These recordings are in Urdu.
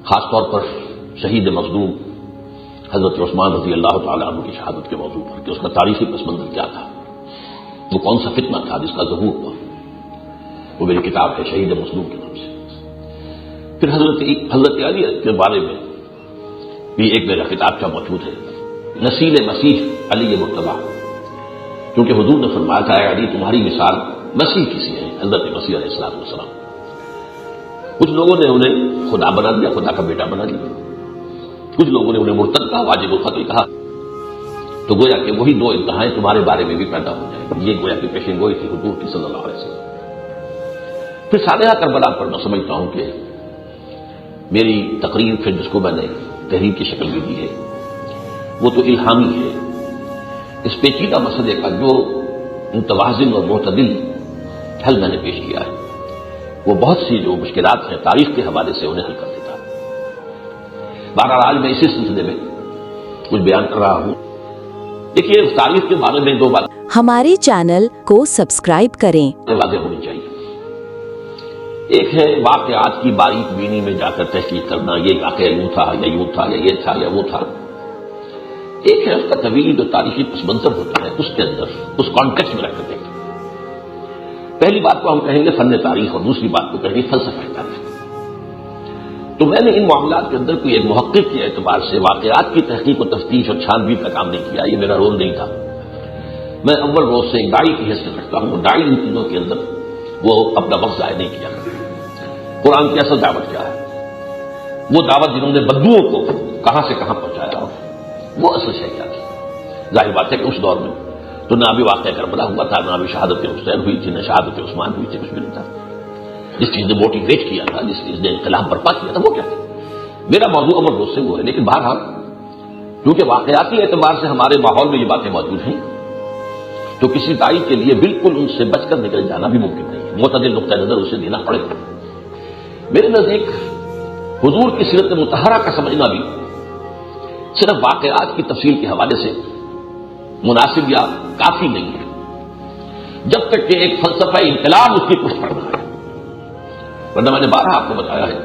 خاص طور پر شہید مظلوم حضرت عثمان رضی اللہ تعالیٰ عنہ کی شہادت کے موضوع پر کہ اس کا تاریخی پس منظر کیا تھا، وہ کون سا فتنہ تھا جس کا ظہور ہوا، وہ میری کتاب ہے شہید مظلوم کے نام سے۔ پھر حضرت علی کے بارے میں بھی ایک میرا کتابچہ موجود ہے، نسیل مسیح علی مرتضیٰ، کیونکہ حضور نے فرمایا تھا اے علی تمہاری مثال مسیح کی سی ہے، حضرت مسیح علیہ السلام۔ کچھ لوگوں نے انہیں خدا بنا دیا، خدا کا بیٹا بنا دیا، کچھ لوگوں نے انہیں مرتد کہا، واجب القتل کہا، تو گویا کہ وہی دو انتہائیں تمہارے بارے میں بھی پیدا ہو جائیں، یہ گویا کہ پیشن گوئی تھی حضور کی صلی اللہ علیہ وسلم۔ پھر سانحہ کربلا پر میں سمجھتا ہوں کہ میری تقریر پھر جس کو میں نے تحریر کی شکل میں دی ہے وہ تو الہامی ہے، اس پیچیدہ مسئلے کا جو متوازن اور معتدل حل میں نے پیش کیا ہے وہ بہت سی جو مشکلات ہیں تاریخ کے حوالے سے انہیں حل کر دیتا ہے۔ بہرحال آج میں اسی سلسلے میں کچھ بیان کر رہا ہوں۔ دیکھیے تاریخ کے بارے میں دو باتیں ہمارے چینل کو سبسکرائب کریں، واضح ہونی چاہیے۔ ایک ہے واقعات کی باریک بینی میں جا کر تحقیق کرنا، یہ واقعہ یوں تھا یا یوں تھا یا یہ تھا یا وہ تھا۔ ایک ہے اس کا طویل جو تاریخی پس منظر ہوتا ہے اس کے اندر اس کانٹیکسٹ میں رکھ کر دیکھنا۔ پہلی بات کو ہم کہیں گے فن تاریخ اور دوسری بات کو کہیں گے فلسفہ تاریخ۔ تو میں نے ان معاملات کے اندر کوئی ایک محقق کے اعتبار سے واقعات کی تحقیق و تفتیش اور چھان بین کا کام نہیں کیا، یہ میرا رول نہیں تھا۔ میں اول روز سے ایک داعی کی حیثیت رکھتا ہوں، داعی ان چیزوں کے اندر وہ اپنا وقت ضائع نہیں کیا۔ قرآن کی اصل دعوت کیا ہے، وہ دعوت جنہوں نے بدوؤں کو کہاں سے کہاں پہنچایا، وہ اصل شے کیا تھی۔ ظاہر بات ہے کہ اس دور میں تو نہ ابھی واقعہ کربلا ہوا تھا، نہ ابھی شہادت حسین ہوئی تھی، نہ شہادت عثمان ہوئی تھی، کچھ بھی نہیں تھا۔ جس چیز نے موٹیویٹ کیا تھا، جس چیز نے انقلاب برپا کیا تھا، وہ کیا تھا؟ میرا موضوع اول روز سے وہ ہے، لیکن بہرحال کیونکہ واقعاتی اعتبار سے ہمارے ماحول میں یہ باتیں موجود ہیں تو کسی داعی کے لیے بالکل ان سے بچ کر نکل جانا بھی ممکن نہیں ہے، معتدل نقطہ نظر اسے دینا پڑے گا۔ میرے نزدیک حضور کی سیرت مطہرہ کا سمجھنا بھی صرف واقعات کی تفصیل کے حوالے سے مناسب یا کافی نہیں ہے، جب تک کہ ایک فلسفہ انقلاب اس کی پشت پر نہ آئے۔ ورنہ میں نے بارہ آپ کو بتایا ہے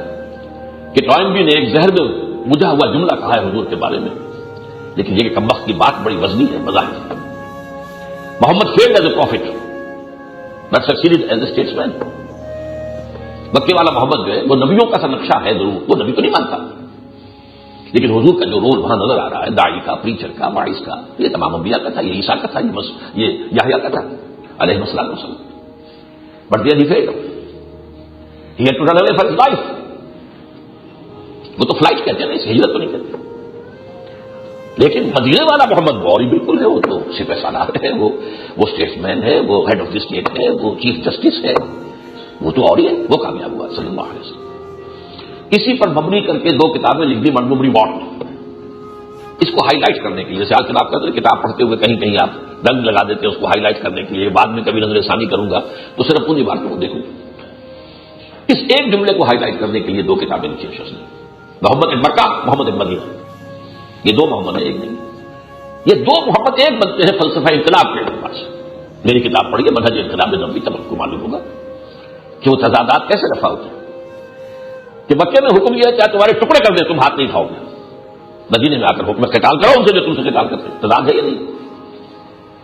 کہ ٹوائنبی نے ایک زہر میں بجھا ہوا جملہ کہا ہے حضور کے بارے میں، لیکن یہ کہ کمبخت کی بات بڑی وزنی ہے بظاہر۔ محمد failed as a prophet but succeeded as a statesman۔ مکے والا محمد جو ہے وہ نبیوں کا سا نقشہ ہے ضرور، وہ نبی تو نہیں مانتا، لیکن حضور کا جو رول وہاں نظر آ رہا ہے داعی کا، پریچر کا، واعظ کا، یہ تمام انبیاء کا تھا، یہ عیسیٰ کا تھا، یہ یحییٰ کا تھا علیہ السلام۔ But there he fled, he had to run away for his life. وہ تو فلائٹ کہتے ہیں نا، اسے ہجرت تو نہیں کہتے۔ لیکن مدینے والا محمد غوری بالکل ہے، وہ تو سپہ سالار ہے، وہ اسٹیٹس مین ہے، وہ ہیڈ آف دی اسٹیٹ ہے، وہ چیف جسٹس ہے، وہ تو اور ہی ہے، وہ کامیاب ہوا صلی اللہ علیہ وسلم۔ اسی پر مبنی کر کے دو کتابیں لکھ دی منٹگومری واٹ، اس کو ہائی لائٹ کرنے کے لیے۔ جیسے آج کل آپ کہتے ہیں کتاب پڑھتے ہوئے کہیں کہیں آپ رنگ لگا دیتے ہیں اس کو ہائی لائٹ کرنے کے لیے، بعد میں کبھی نظر ثانی کروں گا تو صرف انہی باتوں کو دیکھوں۔ اس ایک جملے کو ہائی لائٹ کرنے کے لیے دو کتابیں لکھی شخص نے، محمد ابن مکہ، محمد ابن مدینہ۔ یہ دو محمد ہیں، ایک نہیں، یہ دو محمد ایک بنتے ہیں فلسفہ انقلاب کے اعتبار سے۔ میری کتاب پڑھیے منہج انقلاب نبوی، تب آپ کو معلوم ہوگا کہ وہ تضادات کیسے رفع ہوتے ہیں۔ کہ مکے میں حکم یہ ہے چاہے تمہارے ٹکڑے کر دیں تم ہاتھ نہیں کھاؤ گے، مدینے میں آ کر حکم قتال کرو ان سے جو تم سے قتال کرتے ہیں، تضاد ہے یا نہیں؟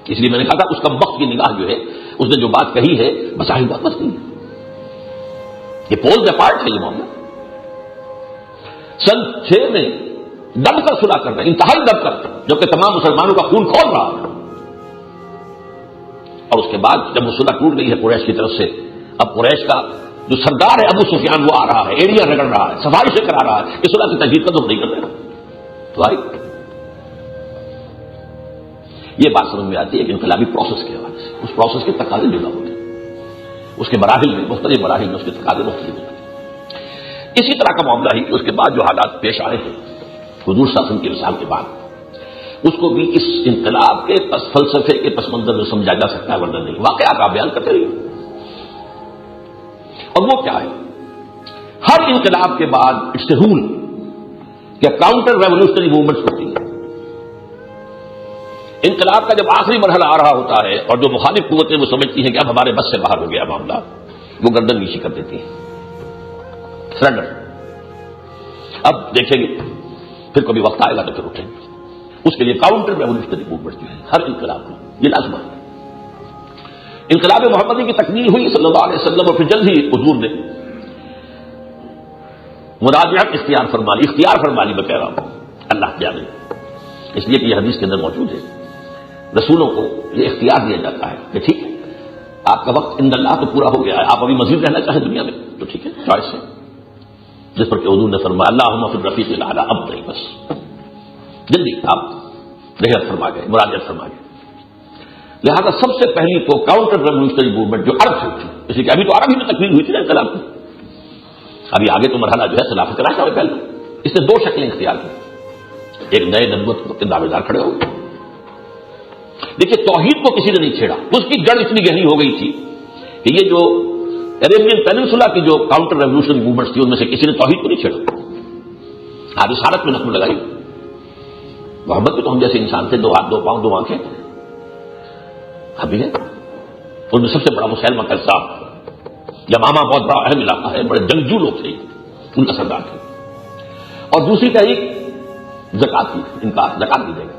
اس لیے میں نے کہا تھا اس کا وقت کی نگاہ جو ہے اس نے جو بات کہی ہے بظاہر بات نہیں ہے، یہ پولز اپارٹ ہے یہ معاملہ۔ سن 6 میں دب کر صلح کرنا، انتہائی دب کر، جبکہ تمام مسلمانوں کا خون کھول رہا ہے، اور اس کے بعد جب وہ صلح ٹوٹ گئی ہے قریش کی طرف سے، اب قریش کا جو سردار ہے ابو سفیان وہ آ رہا ہے، ایریا رگڑ رہا ہے، سفارشیں کرا رہا ہے کہ صلح کی تجدید کا تو نہیں کر رہے، تو آئی یہ بات سمجھ میں آتی ہے کہ انقلابی پروسیس کے حوالے سے اس پروسیس کے تقاضے جدا ہوتے ہیں، اس کے مراحل میں مختلف مراحل میں اس کے تقاضے مختلف ہوتے ہیں۔ اسی طرح کا معاملہ ہی اس کے بعد جو حالات پیش آئے ہیں حضور صلی اللہ علیہ وسلم کے وصال کے بعد، اس کو بھی اس انقلاب کے فلسفے کے پس منظر میں سمجھا جا سکتا ہے، ورنہ نہیں۔ واقعات آپ بیان کرتے رہیے، اور وہ کیا ہے؟ ہر انقلاب کے بعد اٹس اے رول کہ کاؤنٹر ریولوشنری موومنٹس ہوتی ہیں۔ انقلاب کا جب آخری مرحلہ آ رہا ہوتا ہے اور جو مخالف قوتیں وہ سمجھتی ہیں کہ اب ہمارے بس سے باہر ہو گیا معاملہ، وہ گردن نیچی کر دیتی ہیں، سرنڈر۔ اب دیکھیں گے پھر کبھی وقت آئے گا تو پھر اٹھیں گے. اس کے لیے کاؤنٹر ریولیوشنری موومنٹ جو ہے ہر انقلاب کو یہ لازم ہے. انقلاب محمدی کی تکمیل ہوئی صلی اللہ علیہ وسلم اور پھر جلد ہی حضور نے مراجعت اختیار فرما لی. میں کہہ رہا ہوں اللہ جانے، اس لیے کہ یہ حدیث کے اندر موجود ہے رسولوں کو یہ اختیار دیا جاتا ہے کہ ٹھیک ہے آپ کا وقت عند اللہ تو پورا ہو گیا ہے، آپ ابھی مزید رہنا چاہیں دنیا میں تو ٹھیک ہے، چوائس ہے. جس پر کہ حضور نے فرمایا اللہم فی الرفیق الاعلی، اب نہیں بس جلدی آپ رحلت فرما گئے، مراجعت فرما گئے. لہذا سب سے پہلی تو کاؤنٹر ریولیوشنری موومنٹ جو عرب سے اٹھی، اس لیے کہ ابھی تو عرب ہی میں تکمیل ہوئی تھی نا انقلاب کی. ابھی آگے تو مرحلہ جو ہے خلافت راشدہ میں پہلے اس نے 2 شکلیں اختیار کی. ایک نئے نبوت کے دعوے دار کھڑے ہو گئے. دیکھیے توحید کو کسی نے نہیں چھیڑا، اس کی جڑ اتنی گہری ہو گئی تھی کہ یہ جو عربین پیننسولا کی جو کاؤنٹر ریولیوشن موومنٹس تھی ان میں سے کسی نے توحید کو نہیں چھیڑا. آج اس حالت میں نقل لگائی محمد بھی تو ہم جیسے انسان تھے، 2 ہاتھ 2 پاؤں 2 آنکھیں ابھی ہے. ان میں سب سے بڑا مسلمہ کذاب، یمامہ بہت بڑا اہم علاقہ ہے، بڑے جنگجو لوگ تھے ان کا سردار تھے. اور دوسری تحریک زکات کی انکار، زکات نہیں دے گا،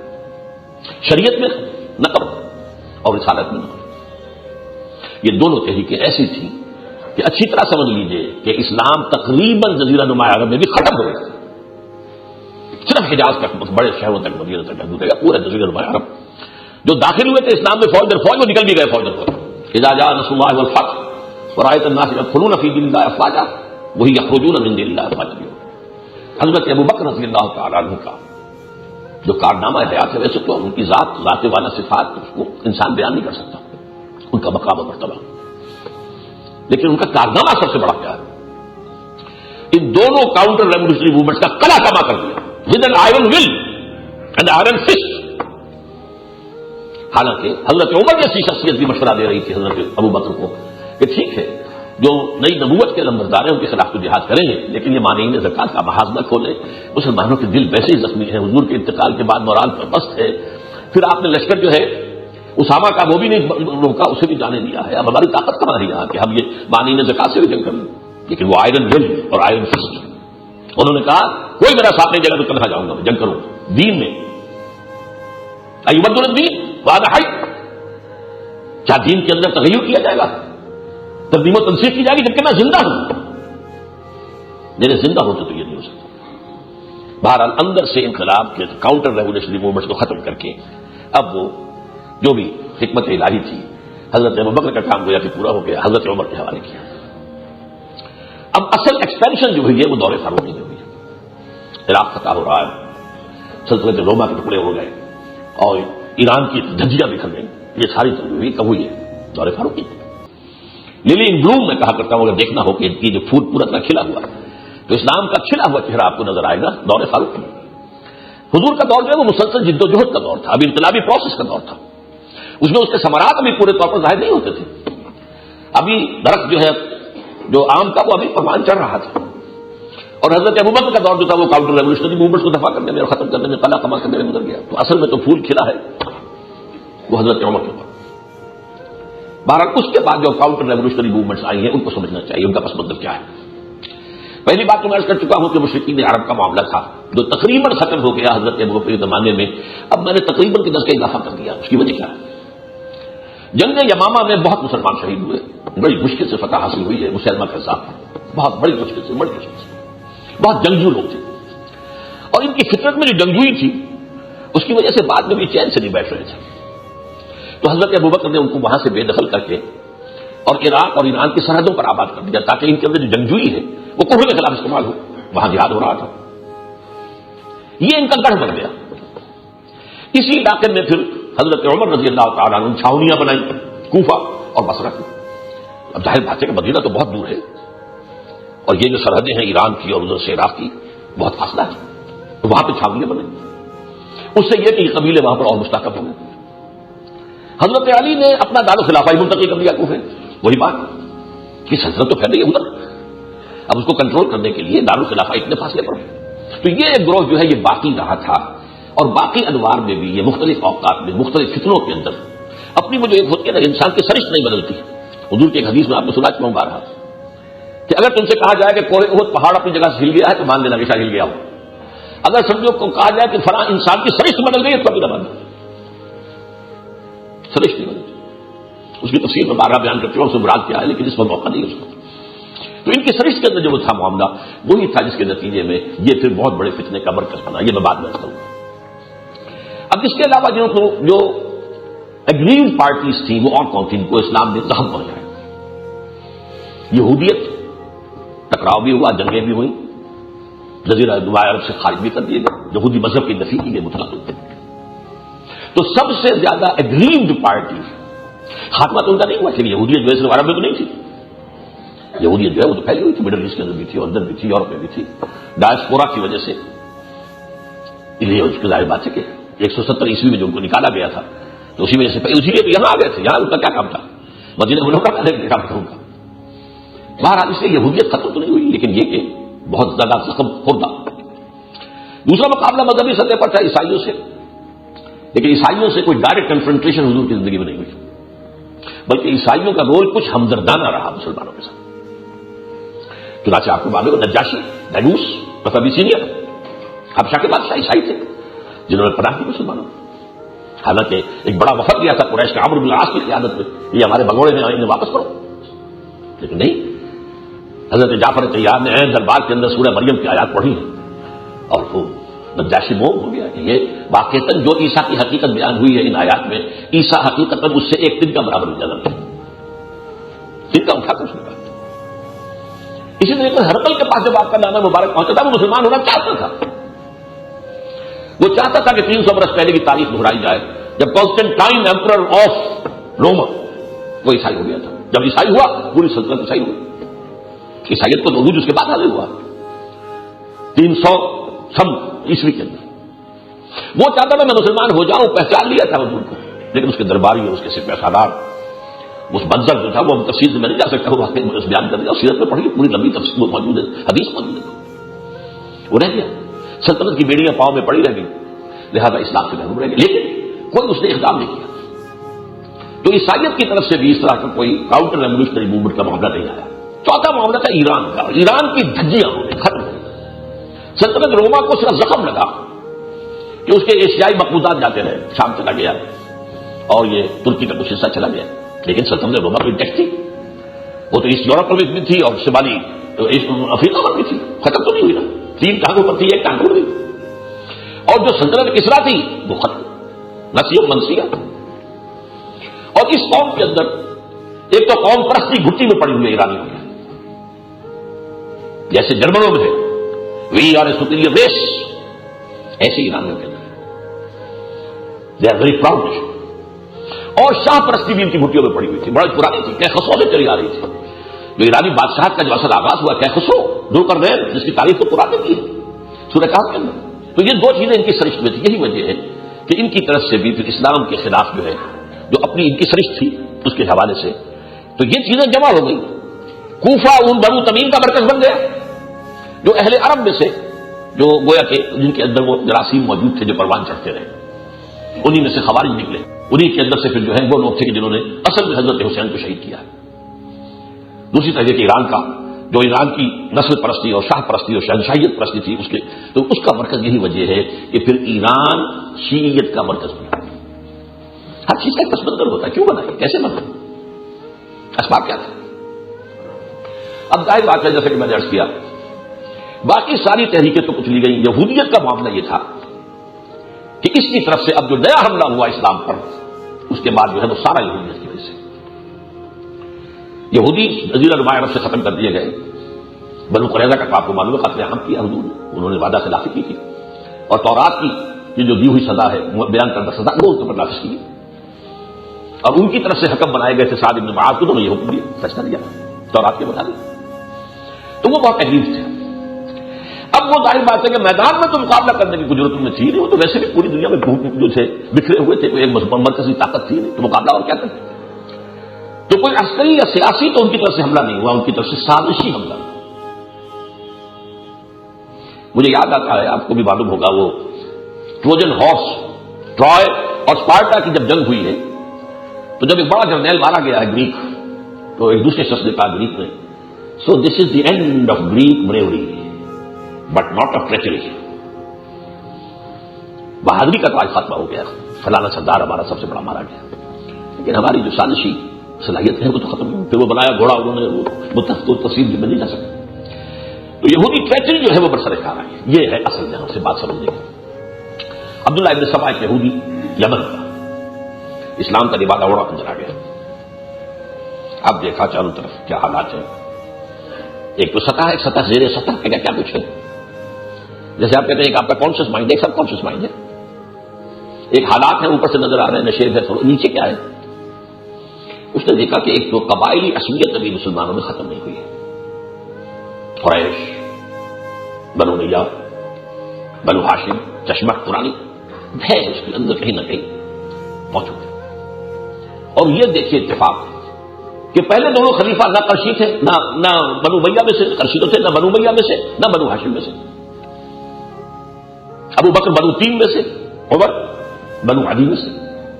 شریعت میں نقل اور رسالت میں نقل. یہ دونوں تحریکیں ایسی تھیں کہ اچھی طرح سمجھ لیجئے کہ اسلام تقریباً جزیرہ نما عرب میں بھی ختم ہو گیا. صرف حجاز تک، بڑے شہروں تک، مدینہ تک محدود ہے. پورا جزیرہ نما عرب جو داخل ہوئے تھے اسلام میں فوج وہ نکل بھی گئے فوج در. اذا جاء نصر اللہ والفتح ورأيت الناس يدخلون في دين الله افواجا وہی یخرجون من دین اللہ افواجا. حضرت ابو بکر رضی اللہ تعالی عنہ کا جو کارنامہ حیات ہے، ویسے تو ان کی ذات والا صفات اس کو انسان بیان نہیں کر سکتا، ان کا مقام و مرتبہ، لیکن ان کا کارنامہ سب سے بڑا کیا ہے. ان دونوں کاؤنٹر ریولیوشنری موومنٹس کا کلا کما کر دیا with an iron will and iron fist. حالانکہ حضرت عمر جیسی شخصیت بھی مشورہ دے رہی تھی حضرت ابو بکر کو کہ ٹھیک ہے جو نئی نبوت کے لمبردار ہیں ان کے خلاف تو جہاد کریں گے، لیکن یہ مانعین زکات کا محاذ نہ کھولیں. مسلمانوں کے دل ویسے ہی زخمی ہیں، حضور کے انتقال کے بعد مورال پر پست ہے. پھر آپ نے لشکر جو ہے اسامہ کا وہ بھی نہیں روکا، اسے بھی جانے دیا ہے. اب ہماری طاقت کہاں رہی یہاں کہ ہم یہ مانعین زکات سے بھی جنگ کر لیں. لیکن وہ آئرن ول اور آئرن فسٹ، انہوں نے کہا کوئی میرا ساتھ نہیں دے گا تو کہاں جاؤں گا، میں جنگ کروں دین میں. ایوبد الدین وعدہ ہے، کیا دین کے اندر تغیر کیا جائے گا، ترمیم و تنصیف کی جائے گی جبکہ میں زندہ ہوں؟ میرے زندہ ہوتے تو یہ نہیں ہو سکتا. بہرحال اندر سے انقلاب کے کاؤنٹر ریولیوشنری موومنٹ کو ختم کر کے اب وہ جو بھی حکمت الہی تھی حضرت ابوبکر کا کام گویا کہ پورا ہو گیا، حضرت عمر کے حوالے کیا. اب اصل ایکسپینشن جو ہوئی ہے وہ دور فاروقی میں ہوئی ہے. عراق فتح ہو رہا ہے، سلطنت روما کے ٹکڑے ہو گئے اور ایران کی دھجیاں بکھر گئی. یہ ساری چیزیں ہوئی کب ہوئی ہے؟ دور فاروقی. للی ان بلوم میں کہا کرتا ہوں اگر دیکھنا ہو کہ ان کی جو پھول پورا طرح کھلا ہوا ہے تو اسلام کا کھلا ہوا چہرہ آپ کو نظر آئے گا دور فاروقی. حضور کا دور جو ہے وہ مسلسل جد و جہد کا دور تھا، ابھی انقلابی پروسیس کا دور تھا. اس میں اس کے ثمرات ابھی پورے طور پر ظاہر نہیں ہوتے تھے. ابھی درخت جو ہے جو آم کا وہ ابھی پروان چڑھ رہا تھا. اور حضرت ابوبکر کا دور جو تھا وہ کاؤنٹر ریولیوشنری موومنٹ کو دفاع کرنے میں اور ختم کرنے میں، قلعہ کما کرنے میں گزر گیا. تو اصل میں تو پھول کھلا ہے وہ حضرت عمر کے اوپر. بہرحال اس کے بعد جو کاؤنٹر ریولیوشنری موومنٹس آئی ہیں ان کو سمجھنا چاہیے ان کا پس منظر کیا ہے. پہلی بات تو میں عرض کر چکا ہوں کہ مشرکین عرب کا معاملہ تھا جو تقریباً ختم ہو گیا حضرت ابوبکر کے زمانے میں. اب میں نے تقریباً کی 10 کا اضافہ کر دیا. اس کی وجہ کیا ہے؟ جنگ یمامہ میں بہت مسلمان شہید ہوئے، بڑی مشکل سے فتح حاصل ہوئی ہے. مسلمہ کے ساتھ بہت بڑی مشکل سے بہت جنگجو لوگ تھے اور ان کی فطرت میں جو جنگجوئی تھی اس کی وجہ سے بعد میں بھی چین سے نہیں بیٹھ رہے تھے. تو حضرت ابوبکر نے ان کو وہاں سے بے دخل کر کے اور عراق اور ایران کی سرحدوں پر آباد کر دیا تاکہ ان کے اندر جو جنگجوئی ہے وہ کفر کے خلاف استعمال ہو. وہاں جہاد ہو رہا تھا، یہ ان کا گڑھ بن گیا. اسی علاقے میں پھر حضرت عمر رضی اللہ تعالیٰ عنہ چھاؤنیاں بنائی کوفہ اور بصرہ کی. اب ظاہر بات ہے کہ مدینہ تو بہت دور ہے اور یہ جو سرحدیں ہیں ایران کی اور ادھر سے عراق کی بہت فاصلہ ہے، تو وہاں پہ چھاؤنیاں بنائی. اس سے یہ کہ یہ قبیلے وہاں پر اور مستحکم ہو گئے. حضرت علی نے اپنا دارالخلافہ منتقل کر دیا کوفے. وہی بات کہ سلطنت تو پھیل رہی ہے ادھر، اب اس کو کنٹرول کرنے کے لیے دارالخلافہ اتنے فاصلے پر. تو یہ ایک گروہ جو ہے یہ باقی رہا تھا اور باقی ادوار میں بھی یہ مختلف اوقات میں مختلف فتنوں کے اندر اپنی وہ جو ایک ہوتی ہے نا انسان کی سرشت نہیں بدلتی. حضور کی ایک حدیث میں آپ کو سنا چکا ہوں بارہا کہ اگر تم سے کہا جائے کہ کوہ احد پہاڑ اپنی جگہ سے ہل گیا ہے تو مان لینا کہ شاید ہل گیا ہو. اگر سمجھو کو کہا جائے کہ فلاں انسان کی سرشت بدل گئی ہے تو کبھی نہ بدل. سرشت نہیں بدل. اس کی تفصیل میں بارہ بیان کرتے ہوں اس سے مراد کیا ہے، لیکن اس پر موقع نہیں اس کو. تو ان کی سرشت کے اندر جو تھا معاملہ وہی تھا جس کے نتیجے میں یہ پھر بہت بڑے فتنے کا مرکز بنا. یہ میں بعد میں کروں. اب اس کے علاوہ جو اگریوڈ پارٹیز تھیں وہ اور کون تھیں، ان کو اسلام نے زخم پہنچایا. یہودیت، ٹکراؤ بھی ہوا، جنگیں بھی ہوئیں، جزیرہ دبئی عرب سے خارج بھی کر دیے گئے، یہودی مذہب کی نفی کی گئی مطلق. تو سب سے زیادہ اگریوڈ پارٹی خاتمہ تو ان کا نہیں ہوا، لیکن یہودیت جو ہے صرف عرب میں تو نہیں تھی. یہودیت جو ہے وہ تو پھیلی ہوئی تھی، مڈل ایسٹ کے اندر بھی تھی اور اندر بھی تھی، یورپ میں بھی تھی. ڈائسپورا کی وجہ سے یہ اس کی ظاہر بات ہے کہ 170 عیسوی میں جو ان کو نکالا گیا تھا تو اسی وجہ سے اسی لیے تو یہاں آ گئے تھے. یہاں ان کا کیا کام تھا؟ مدینہ منورہ کا کام تھا ان کا. بہرحال اس سے یہودیت ختم تو نہیں ہوئی، لیکن یہ کہ بہت زیادہ زخم خوردہ. دوسرا مقابلہ مذہبی سطح پر تھا عیسائیوں سے، لیکن عیسائیوں سے کوئی ڈائریکٹ کنفرنٹریشن حضور کی زندگی میں نہیں ہوئی، بلکہ عیسائیوں کا رول کچھ ہمدردانہ رہا مسلمانوں کے ساتھ. چنانچہ آپ کو معلوم ہے نجاشی ڈینوس مذہبی سینئر حبشہ کے بادشاہ عیسائی تھے جنہوں نے پناہ کی مسلمانوں. حالانکہ ایک بڑا وفد گیا تھا قریش کا عمرو بن العاص کی قیادت میں، یہ ہمارے بگوڑے میں انہیں واپس کرو، لیکن نہیں. حضرت جعفر طیار نے عین دربار کے اندر سورہ مریم کی آیات پڑھی ہے اور وہ نجاشی موم ہو گیا کہ یہ واقعتاً جو عیسیٰ کی حقیقت بیان ہوئی ہے ان آیات میں، عیسیٰ حقیقتاً اس سے ایک دن کا برابر جنم ہے. دن کا اٹھا کر اس نے کہا. اسی طریقے سے ہرقل کے پاس جب آپ کا نانا مبارک پہنچا تھا وہ مسلمان ہونا چاہتا تھا. وہ چاہتا تھا کہ 300 برس پہلے کی تاریخ دہرائی جائے جب کانسٹنٹائن ایمپرر آف روما وہ عیسائی ہو گیا تھا. جب عیسائی ہوا پوری سلطنت عیسائی ہوئی. عیسائیت کو عروج اس کے بعد حاصل ہوا 300 عیسوی کے اندر. وہ چاہتا تھا میں مسلمان ہو جاؤں، پہچان لیا تھا حضور کو، لیکن اس کے درباری اور اس کے سپہ سالار اس منظر جو تھا وہ ہم تفصیل میں نہیں جا سکتا، وہ واقعی مجھے بیان کر دیا. سیرت میں پڑھی پوری لمبی تفصیل وہ موجود ہے، حدیث موجود ہے. وہ رہ گیا، سلطنت کی بیڑیاں پاؤں میں پڑی رہ گئی، لہذا اسلام سے محروم رہ گیا. لیکن کوئی اس نے اقدام نہیں کیا. تو عیسائیت کی طرف سے بھی اس طرح کا کوئی کاؤنٹر ریولیوشنری موومنٹ کا معاملہ نہیں آیا. چوتھا معاملہ تھا ایران کا. ایران کی دھجیاں ہونے ختم ہو گئی. سلطنت روما کو صرف زخم لگا کہ اس کے ایشیائی مقبوضات جاتے رہے، شام چلا گیا اور یہ ترکی کا کچھ حصہ چلا گیا، لیکن سلطنت روما کو انٹیکٹ تھی. وہ تو ایسٹ یورپ میں بھی تھی اور شمالی افریقہ میں بھی تھی، ختم تو نہیں ہوئی نا. 3 ٹانگوں پر تھی، ایک ٹانگ ٹوٹ گئی. اور جو سلطنت کسرا تھی وہ ختم، نسیہ منسیہ. اور اس قوم کے اندر ایک تو قوم پرستی گھٹی میں پڑی ہوئی ہے ایرانیوں میں، جیسے جرمنوں میں ہے we are a superior race, ایسے ایرانیوں کے اندر دے آر ویری پراؤڈ. اور شاہ پرستی بھی ان کی گھٹیوں میں پڑی ہوئی تھی، بڑی پرانی تھی، کہخسو میں چلی آ رہی تھی. جو ایرانی بادشاہت کا جو اصل آغاز ہوا کہخسو ذوالقرنین، جس کی تاریخ تو پرانی کی سورہ کہف کے اندر. تو یہ 2 چیزیں ان کی سرشت میں تھی. یہی وجہ ہے کہ ان کی طرف سے بھی پھر اسلام کے خلاف جو ہے جو اپنی ان کی سرشت تھی اس کے حوالے سے تو یہ چیزیں جمع ہو گئی. کوفہ ان بنو تمیم کا مرکز بن گیا، جو اہل عرب میں سے جو گویا کہ جن کے اندر وہ جراثیم موجود تھے جو پروان چڑھتے رہے، انہی میں سے خوارج نکلے. انہی کے اندر سے پھر جو ہے وہ لوگ تھے کہ جنہوں نے اصل میں حضرت حسین کو شہید کیا. دوسری طرح کہ ایران کا جو ایران کی نسل پرستی اور شاہ پرستی اور شہنشاہیت پرستی تھی اس کے تو اس کا مرکز یہی وجہ ہے کہ پھر ایران شیعیت کا مرکز بنا. ہر چیز کا ایک پس منظر ہوتا ہے، کیوں بنا ہے، کیسے بنا، اسباب کیا تھے. اب ظاہر بات ہے جیسے کہ میں نے عرض کیا باقی ساری تحریکیں تو کچھ لی گئی. یہودیت کا معاملہ یہ تھا کہ اس کی طرف سے اب جو نیا حملہ ہوا اسلام پر اس کے بعد جو ہے وہ سارا یہودیت کی وجہ سے. یہودی جزیرہ نما عرب سے ختم کر دیے گئے. بنو قریظہ کا آپ کو معلوم ہے قتل عام کیا حضور نے، انہوں نے وعدہ خلافی کی تھی اور تورات کی یہ جو دی ہوئی سزا ہے بیان کردہ سزا وہ ان پر نافذ کی. اور ان کی طرف سے حکم بنائے گئے تھے سعد بن معاذ کو، انہوں نے یہ حکم دیا فیصلہ دیا تورات کے مطابق. تو وہ بہت تکلیف تھے. اب وہ ظاہر بات ہے کہ میدان میں تو مقابلہ کرنے کی ضرورت میں تھی نہیں، وہ تو ویسے بھی پوری دنیا میں جو تھے بکھرے ہوئے تھے، کوئی ایک مرکزی طاقت تھی نہیں، تو مقابلہ اور کیا کرتے. تو کوئی عسکری یا سیاسی تو ان کی طرف سے حملہ نہیں ہوا، ان کی طرف سے سازشی حملہ ہوا. مجھے یاد آتا ہے، آپ کو بھی معلوم ہوگا، وہ ٹروجن ہارس ٹرائے اور اسپارٹا کی جب جنگ ہوئی ہے تو جب ایک بڑا جرنیل مارا گیا ہے گریک، تو ایک دوسرے شخص نے کہا گریک نے So this is the end of Greek bravery, but not of treachery. بہادری کا تو آج خاتمہ ہو گیا، فلانا سردار ہمارا سب سے بڑا مارا گیا، لیکن ہماری جو سازشی صلاحیت ہے وہ تو ختم نہیں. پھر وہ بنایا گھوڑا انہوں نے، وہ تفصیل میں نہیں جا سکتے. تو یہودی ٹریچری جو ہے وہ برسر کار آئی. یہ ہے اصل جہاں سے بات سمجھنے کی. عبداللہ ابن سبا ایک یہودی یمن کا، اسلام کا لبادہ اوڑا اندر آ گیا. اب دیکھا چاروں طرف کیا حالات ہیں. ایک تو سطح ہے، ایک سطح زیر سطح ہے، کیا کچھ ہے. جیسے آپ کہتے ہیں کہ آپ کا کانشیس مائنڈ ہے، ایک سب کانشیس مائنڈ ہے. ایک حالات ہیں اوپر سے نظر آ رہے ہیں، نشیب ہے، نیچے کیا ہے. اس نے دیکھا کہ ایک تو قبائلی عصبیت ابھی مسلمانوں میں ختم نہیں ہوئی ہے. قریش، بنو امیہ، بنو ہاشم، چشمہ پرانی ہے اس کے اندر کہیں نہ کہیں موجود ہے. اور یہ دیکھیے اتفاق کہ پہلے دونوں خلیفہ نہ قرشی تھے، نہ بنو امیہ میں سے قرشی تو تھے، نہ بنو امیہ میں سے، نہ بنو ہاشم میں سے. ابو بکر بنو تیم میں سے، عمر بنو عدی میں سے.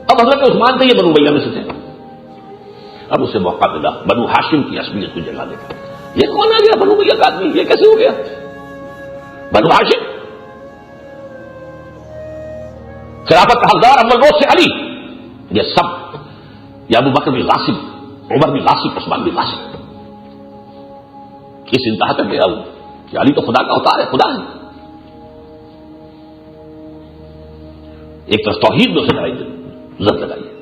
اب حضرت عثمان تھے، یہ بنو امیہ میں سے تھے. اب اسے موقع ملا بنو ہاشم کی عصبیت کو جگہ دے کر. یہ کون آ گیا بنو امیہ کا آدمی، یہ کیسے ہو گیا بنو ہاشم؟ خلافت کا حقدار اول روز سے علی، یہ سب، یا ابو بکر بھی غاصب، عمر بھی غاصب، عثمان بھی غاصب. اس انتہا تک گیا وہ کہ علی تو خدا کا اوتار ہے، خدا ہے. ایک طرف توحید میں اسے زد لگائی ہے،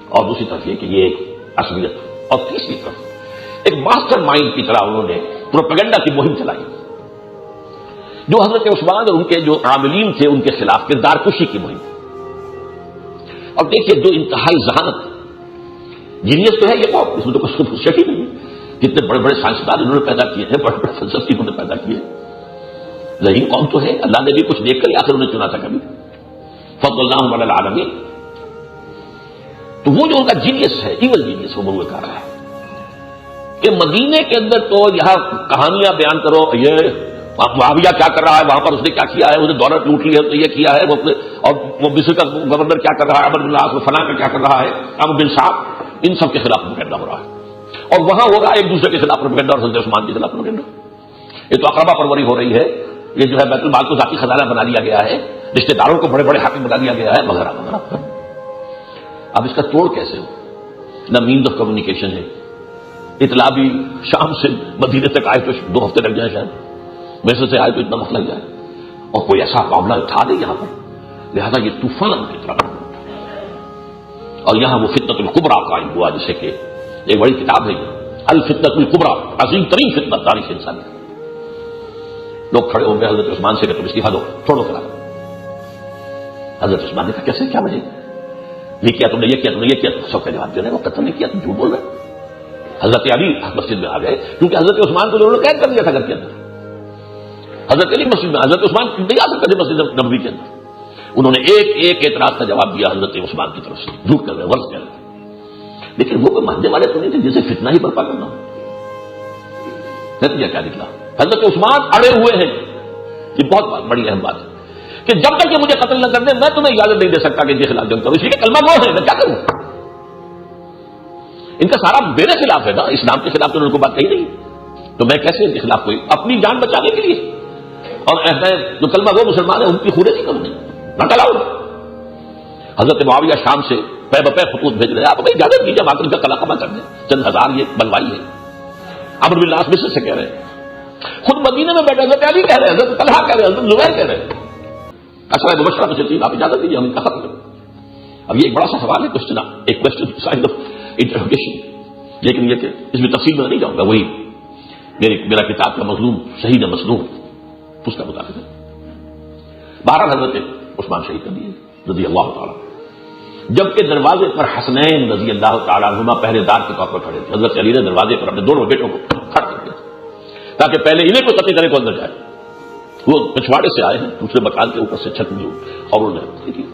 اور دوسری طرف یہ کہ یہ ایک عصبیت، اور تیسری طرف ایک ماسٹر مائنڈ کی طرح انہوں نے پروپیگنڈا کی مہم چلائی جو حضرت عثمان اور ان کے جو عاملین تھے ان کے خلاف کردار کشی کی مہم. اور دیکھیے جو انتہائی ذہانت، جینیس تو ہے یہ قوم، اس میں تو کچھ شک ہی نہیں ہے. کتنے بڑے بڑے سائنسدان انہوں نے پیدا کیے ہیں، بڑے بڑے فلسفی انہوں نے پیدا کیے ہیں. ذہین قوم تو ہے، اللہ نے بھی کچھ دیکھ کر آخر انہیں چنا تھا کبھی. فضل اللہ علی العالمین. تو وہ جو ان کا جینیس ہے، ایول جینیس، وہ مروع کر رہا ہے کہ مدینے کے اندر تو یہاں کہانیاں بیان کرو، یہ معاویہ کیا کر رہا ہے وہاں پر، اس نے کیا کیا ہے، اس نے دولت لوٹ لی ہے تو یہ کیا ہے، اور وہ مصر کا گورنر کیا کر رہا ہے، عمر بن العاص فلاں کا کیا کر رہا ہے، عمرو بن صاحب، ان سب کے خلاف پروپیگنڈا ہو رہا ہے. اور وہاں ہوگا ایک دوسرے کے خلاف پروپیگنڈا، اور حضرت عثمان کے خلاف پروپیگنڈا. یہ تو اقربا پروری ہو رہی ہے. یہ جو ہے بیت المال کو ذاتی خزانہ بنا لیا گیا ہے، رشتہ داروں کو بڑے بڑے حاکم بنا دیا گیا ہے، وغیرہ وغیرہ. اب اس کا توڑ کیسے ہو؟ نہ مینز آف کمیونیکیشن ہے. اطلاع بھی شام سے مدینے تک آئے تو 2 ہفتے لگ جائیں، شاید ویسے سے آئے تو اتنا وقت لگ جائے، اور کوئی ایسا معاملہ اٹھا دے یہاں پر. لہذا یہ طوفان کی طرح بن اٹھا. اور یہاں وہ فتنۃ الکبریٰ قائم ہوا، جسے کہ ایک بڑی کتاب ہے الفتنۃ الکبریٰ، عظیم ترین فتنہ تاریخ انسان کی. لوگ کھڑے ہو گئے حضرت عثمان سے کہ تم استعفیٰ دو، چھوڑو کرا. حضرت عثمان نے کہا کیسے، کیا وجہ، یہ کیا تم نے، یہ کیا تم نے، یہ کیا. سب کا جواب دے رہے ہیں وہ قتل نہیں کیا، تم جھوٹ بول رہے. حضرت علی مسجد میں آ گئے کیونکہ حضرت عثمان کو انہوں نے قید کر دیا تھا گھر کے اندر. حضرت علی مسجد میں، حضرت عثمان نہیں آ سکتے تھے مسجد نبوی کے اندر. انہوں نے ایک ایک اعتراض کا جواب دیا حضرت عثمان کی طرف سے، جھوٹ کر رہے، ورز کر رہے. لیکن وہ کوئی ماننے والے تو نہیں تھے جسے فتنہ ہی برپا کرنا ہو. نتیجہ کیا نکلا؟ حضرت عثمان اڑے ہوئے ہیں. یہ بہت بڑی اہم بات ہے کہ جب تک یہ مجھے قتل نہ کر دیں میں تمہیں اجازت نہیں دے سکتا کہ ان کے خلاف جنگ کروں. اس لیے کلمہ گو ہے، میں کیا کروں. ان کا سارا میرے خلاف ہے نا، اسلام کے خلاف تو انہوں نے کوئی بات کہی نہیں، تو میں کیسے ان کے خلاف کوئی اپنی جان بچانے کے لیے. اور جو کلمہ گو مسلمان ہیں ان کی خورے نہیں کروں، نہ کلاؤ. حضرت معاویہ شام سے پے بپے خطوط بھیج رہے ہیں، آپ ہمیں اجازت دیجیے ہم آ کر ان کا کلا کما کر دیں، چند ہزار یہ بلوائی ہے. عمرو بن العاص مصر سے کہہ رہے ہیں، خود مدینے میں بیٹھے حضرت علی کہہ رہے ہیں، حضرت طلحہ کہہ رہے ہیں، حضرت زبیر کہہ رہے ہیں. اچھا مبشرہ میں سے آپ اجازت دیجیے ہم ان کا ختم کریں. اب یہ ایک بڑا سا سوال ہے، کوشچن، ایک کوشچن سائن آف انٹروگیشن. لیکن یہ کہ اس میں تفصیل میں نہیں جاؤں گا، وہی میرا کتاب کا مظلوم شہید مظلوم اس کا مطابق ہے. بہرحال حضرت عثمان شہید کر دیے رضی اللہ تعالیٰ، جبکہ دروازے پر حسنین رضی اللہ تعالیٰ عنہما پہرے دار کے طور پر کھڑے تھے. حضرت علی نے دروازے پر اپنے دونوں بیٹوں کو کھڑا کر دیا تاکہ پہلے انہیں کو قتل کرنے کو اندر جائے. وہ پچھواڑے سے آئے ہیں دوسرے مکان کے اوپر سے چھت میں، اور انہوں نے دیکھیے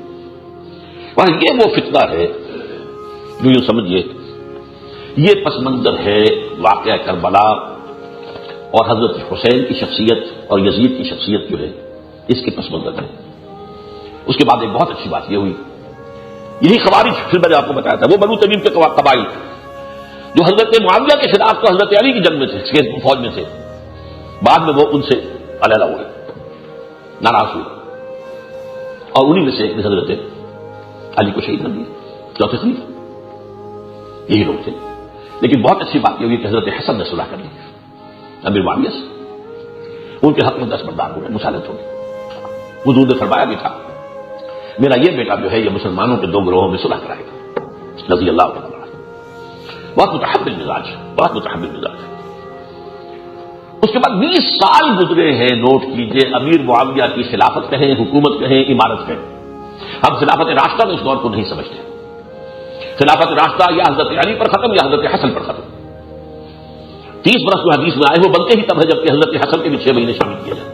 یہ وہ فتنہ ہے جو یوں سمجھیے یہ پس منظر ہے واقعہ کربلا اور حضرت حسین کی شخصیت اور یزید کی شخصیت جو ہے اس کے پس منظر ہے. اس کے بعد ایک بہت اچھی بات یہ ہوئی، یہی خوارج پھر میں نے آپ کو بتایا تھا، وہ بنو تمیم کے قبائل جو حضرت معاویہ کے خلاف تو حضرت علی کی جنگ میں تھے، فوج میں تھے، بعد میں وہ ان سے علیحدہ ہوئے، ناراض ہوئے، اور انہی میں سے ایک نے حضرت علی کو شہید کر دیا، چوتھے خلیفہ یہی لوگ تھے۔ لیکن بہت اچھی بات یہ ہوئی کہ حضرت حسن نے صلح کر لی امیر معاویہ سے، ان کے حق میں دستبردار ہوئے، مسالت ہو گئی۔ حضور نے فرمایا بھی تھا میرا یہ بیٹا جو ہے یہ مسلمانوں کے 2 گروہوں میں صلح کرائے گا، رضی اللہ عنہ۔ بہت متحمل مزاج، بہت متحمل مزاج۔ اس کے بعد 20 سال گزرے ہیں، نوٹ کیجئے، امیر معاویہ کی خلافت کہیں، حکومت کہیں، عمارت کہیں۔ ہم خلافت راشدہ میں اس دور کو نہیں سمجھتے۔ خلافت راشدہ یا حضرت علی پر ختم یا حضرت حسن پر ختم۔ 30 برس جو حدیث میں آئے وہ بنتے ہی تب ہے جبکہ حضرت حسن کے بھی 6 مہینے شامل کیے جائیں۔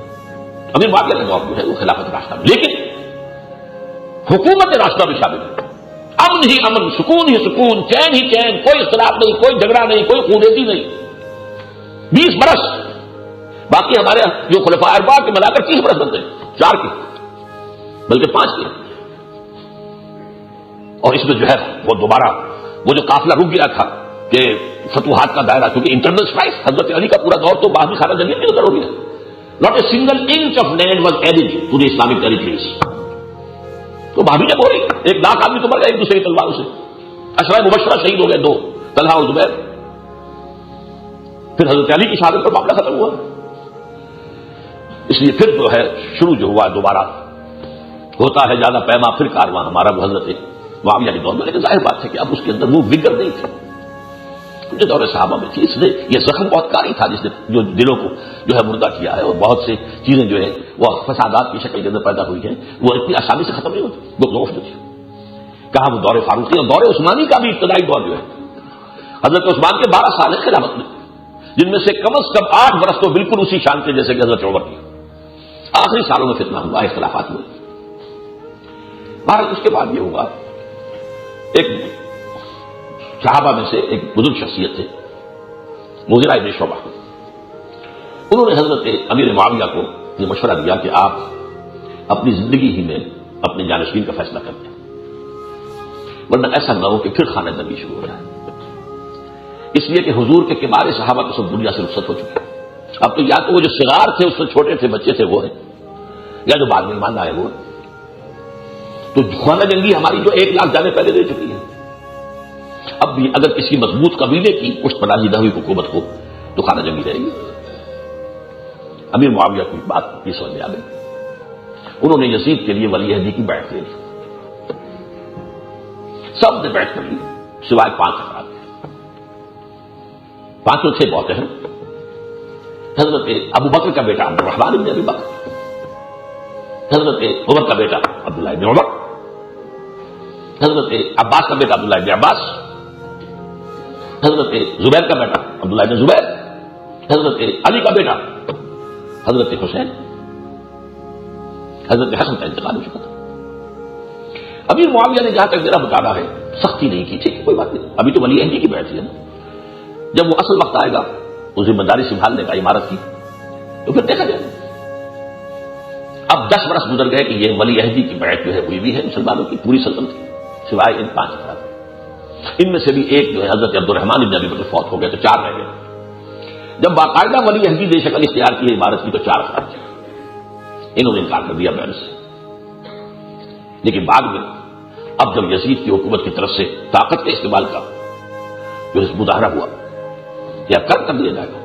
امیر معاویہ کا دور جو ہے وہ خلافت راشدہ میں، لیکن حکومت راشدہ میں شامل ہے۔ امن ہی امن، سکون ہی سکون، چین ہی چین، کوئی اختلاف نہیں، کوئی جھگڑا نہیں، کوئی خونریزی نہیں۔ 20 برس، باقی ہمارے جو خلفاء اربعہ کے ملا کر 30 برس بنتے ہیں، 4 کے بلکہ 5 کے۔ اور اس میں جو ہے وہ دوبارہ وہ جو قافلہ رک گیا تھا کہ فتوحات کا دائرہ، کیونکہ انٹرنل اسٹرائک حضرت علی کا پورا دور تو باہمی خانہ جنگیت میں ادھر ہو گیا۔ Not a single inch of land was added to the Islamic territories. تو بھابھی جب ہو رہی 1 لاکھ آدمی تو مر گئے ایک دوسرے کی تلواروں سے، عشرہ مبشرہ شہید ہو گئے 2، طلحہ اور زبیر۔ پھر حضرت علی کی شہادت پر معاملہ ختم ہوا۔ اس لیے پھر جو ہے شروع جو ہوا دوبارہ ہوتا ہے زیادہ پیما پھر کارواں ہمارا وہ حضرت معاویہ کے دور میں، لیکن ظاہر بات ہے کہ اب اس کے اندر وہ وگر نہیں تھی جو دور صحابہ میں تھی۔ اس نے یہ زخم بہت کاری تھا جس نے جو دلوں کو جو ہے مردہ کیا ہے، اور بہت سی چیزیں جو ہے وہ فسادات کی شکل کے اندر پیدا ہوئی ہیں، وہ اتنی آسانی سے ختم نہیں ہوتی۔ وہ ضعف جو تھی کہاں وہ دور فاروقی اور دور عثمانی کا بھی ابتدائی دور جو ہے، حضرت عثمان کے 12 سال ہے خلافت میں، جن میں سے کم از کم 8 برس تو بالکل اسی شان کے جیسے کہ حضرت عمر کی۔ آخری سالوں میں فتنہ ہوا، اختلافات ہوئے۔ بہرحال اس کے بعد یہ ہوا، ایک صحابہ میں سے ایک بزرگ شخصیت تھے مغیرہ ابن شعبہ، انہوں نے حضرت امیر معاویہ کو یہ مشورہ دیا کہ آپ اپنی زندگی ہی میں اپنے جانشین کا فیصلہ کر دیں، ورنہ ایسا نہ ہو کہ پھر خانہ جنگی شروع ہو جائے۔ اس لیے کہ حضور کے کبار صحابہ تو سب دنیا سے رخصت ہو چکے، اب تو یا تو وہ جو صغار تھے اس میں چھوٹے تھے بچے تھے وہ ہیں، یا جو بعد میں ایمان لائے وہ ہیں۔ تو خانہ جنگی ہماری جو 1 لاکھ جانے پہلے دے چکی ہے، اب بھی اگر کسی مضبوط قبیلے کی پشت پناہی نہ ہوئی حکومت کو تو خانہ جنگی رہے گی۔ امیر معاویہ کی بات یہ سمجھ میں آ گئی، انہوں نے یزید کے لیے ولی عہدی کی بیعت لے لی، سب نے بیعت کر لی سوائے 5 افراد، 5 تھے بہت اہم۔ حضرت ابو بکر کا بیٹا عبد الرحمن ابن ابی بکر، حضرت عمر کا بیٹا عبداللہ ابن عمر، حضرت عباس کا بیٹا عبداللہ ابن عباس، حضرت زبیر کا بیٹا عبداللہ ابن زبیر، حضرت علی کا بیٹا حضرت حسین۔ حضرت حسن کا انتقال ہو چکا تھا۔ امیر معاویہ نے جہاں تک میرا مطالعہ ہے سختی نہیں کی، ٹھیک ہے کوئی بات نہیں، ابھی تو ولی عہدی کی بیعت ہے نا، جب وہ اصل وقت آئے گا وہ ذمہ داری سنبھالنے کا عمارت کی تو پھر دیکھا جائے گا۔ اب 10 برس گزر گئے کہ یہ ولی عہدی کی بیعت جو ہے ہوئی بھی ہے مسلمانوں کی پوری سلطنت کی، سوائے ان 5 افراد، ان میں سے بھی ایک جو ہے حضرت عبد الرحمن ابن ابی بکر فوت ہو گئے تو 4 رہ گئے۔ جب باقاعدہ ولی عہدی نے شکل اختیار کی عمارت کی تو 4 افراد تھے، انہوں نے انکار کر دیا بیعت سے۔ لیکن بعد میں اب جب یزید کی حکومت کی طرف سے طاقت کے استعمال کا جو مظاہرہ ہوا کہ اب کر دیا جائے گا،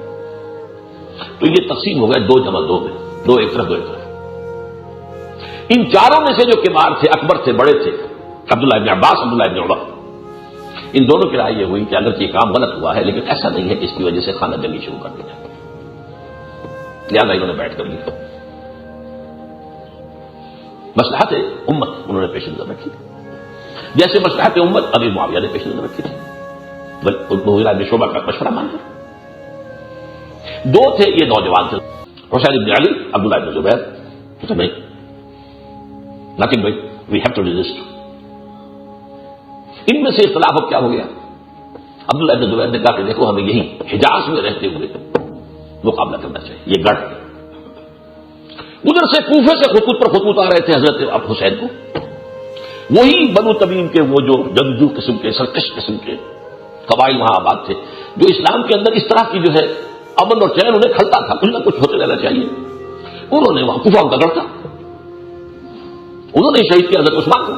تو یہ تقسیم ہو گئے 2 جمع 2 میں، 2 ایک طرف 2 ایک طرف۔ ان 4 میں سے جو کبار تھے، اکبر تھے، بڑے تھے، عبداللہ ابن عباس، عبداللہ ابن عمر، ان دونوں کی رائے یہ ہوئی کہ اگر یہ کام غلط ہوا ہے لیکن ایسا نہیں ہے کہ اس کی وجہ سے خانہ جنگی شروع کر دی جائے، لہٰذا انہوں نے بیٹھ کر لی۔ مصلحت امت انہوں نے پیش نظر رکھی، جیسے مصلحت امت امیر معاویہ نے پیش نظر رکھی تھی، مغیرہ ابن شعبہ کا مشورہ مان کر۔ 2 تھے یہ نوجوان تھے، حسین ابن علی، عبداللہ ابن زبیر، تو نہیں nothing but we have to resist۔ ان میں سے اختلاف اب کیا ہو گیا، عبداللہ ابن زبیر نے کہا کہ دیکھو ہمیں یہی حجاز میں رہتے ہوئے مقابلہ کرنا چاہیے، یہ گڑھ ہے۔ ادھر سے کوفے سے خطوط پر خطوط آ رہے تھے حضرت حسین کو، وہی بنو تمیم کے وہ جو جنگجو قسم کے، سرکش قسم کے قبائل وہاں آباد تھے جو اسلام کے اندر اس طرح کی جو ہے امن اور چین انہیں کھلتا تھا، کچھ نہ کچھ ہوتے رہنا چاہیے. انہوں نے وہاں کوفہ ان کا گڑھ تھا، انہوں نے شہید کیا حضرت عثمان کو،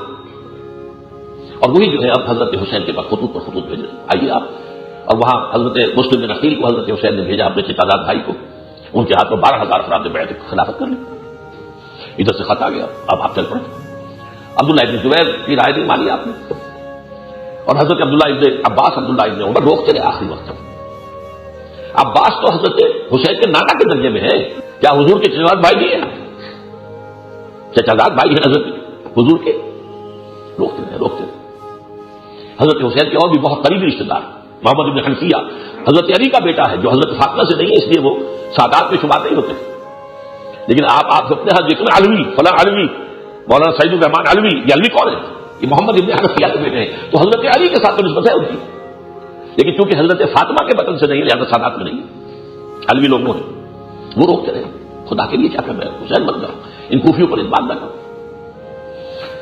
اور وہی جو ہے اب حضرت حسین کے پاس خطوط پر خطوط بھیج رہے آئیے آپ. اور وہاں حضرت مسلم بن عقیل کو حضرت حسین نے بھیجا اپنے چچاداد بھائی کو، ان کے ہاتھ میں 12,000 افراد نے بیعت خلافت کر لی. ادھر سے خط آ گیا، اب آپ چل پڑے. عبداللہ ابن زبیر کی رائے نہیں مانی آپ نے، اور حضرت عبداللہ ابن عباس، عبداللہ ابن عمر روکتے رہے آخری وقت تک. عباس تو حضرت حسین کے نانا کے درجے میں ہے، کیا حضور کے چچاداد بھائی نہیں ہیں؟ چچاداد بھائی ہیں حضرت حضور کے. روکتے رہے. حضرت حسین کے اور بھی بہت قریبی رشتے دار محمد ابن حنفیہ حضرت علی کا بیٹا ہے، جو حضرت فاطمہ سے نہیں ہے، اس لیے وہ سادات میں شمار نہیں ہوتے. لیکن آپ اپنے ہاتھ دیکھیں علوی فلاں علوی، مولانا سعید الرحمان علوی، یہ علوی کون ہے؟ یہ محمد ابن حنفیہ کے بیٹے ہیں، تو حضرت علی کے ساتھ تو نسبت ہے ان کی. لیکن چونکہ حضرت فاطمہ کے وطن سے نہیں ہے لہٰذا سادات میں نہیں ہے، علوی لوگ وہ ہیں. وہ روکتے رہے. خدا کے لیے کیا کر رہے ہیں؟ حسین بن جاؤ، ان کوفیوں پر اعتماد نہ کرو.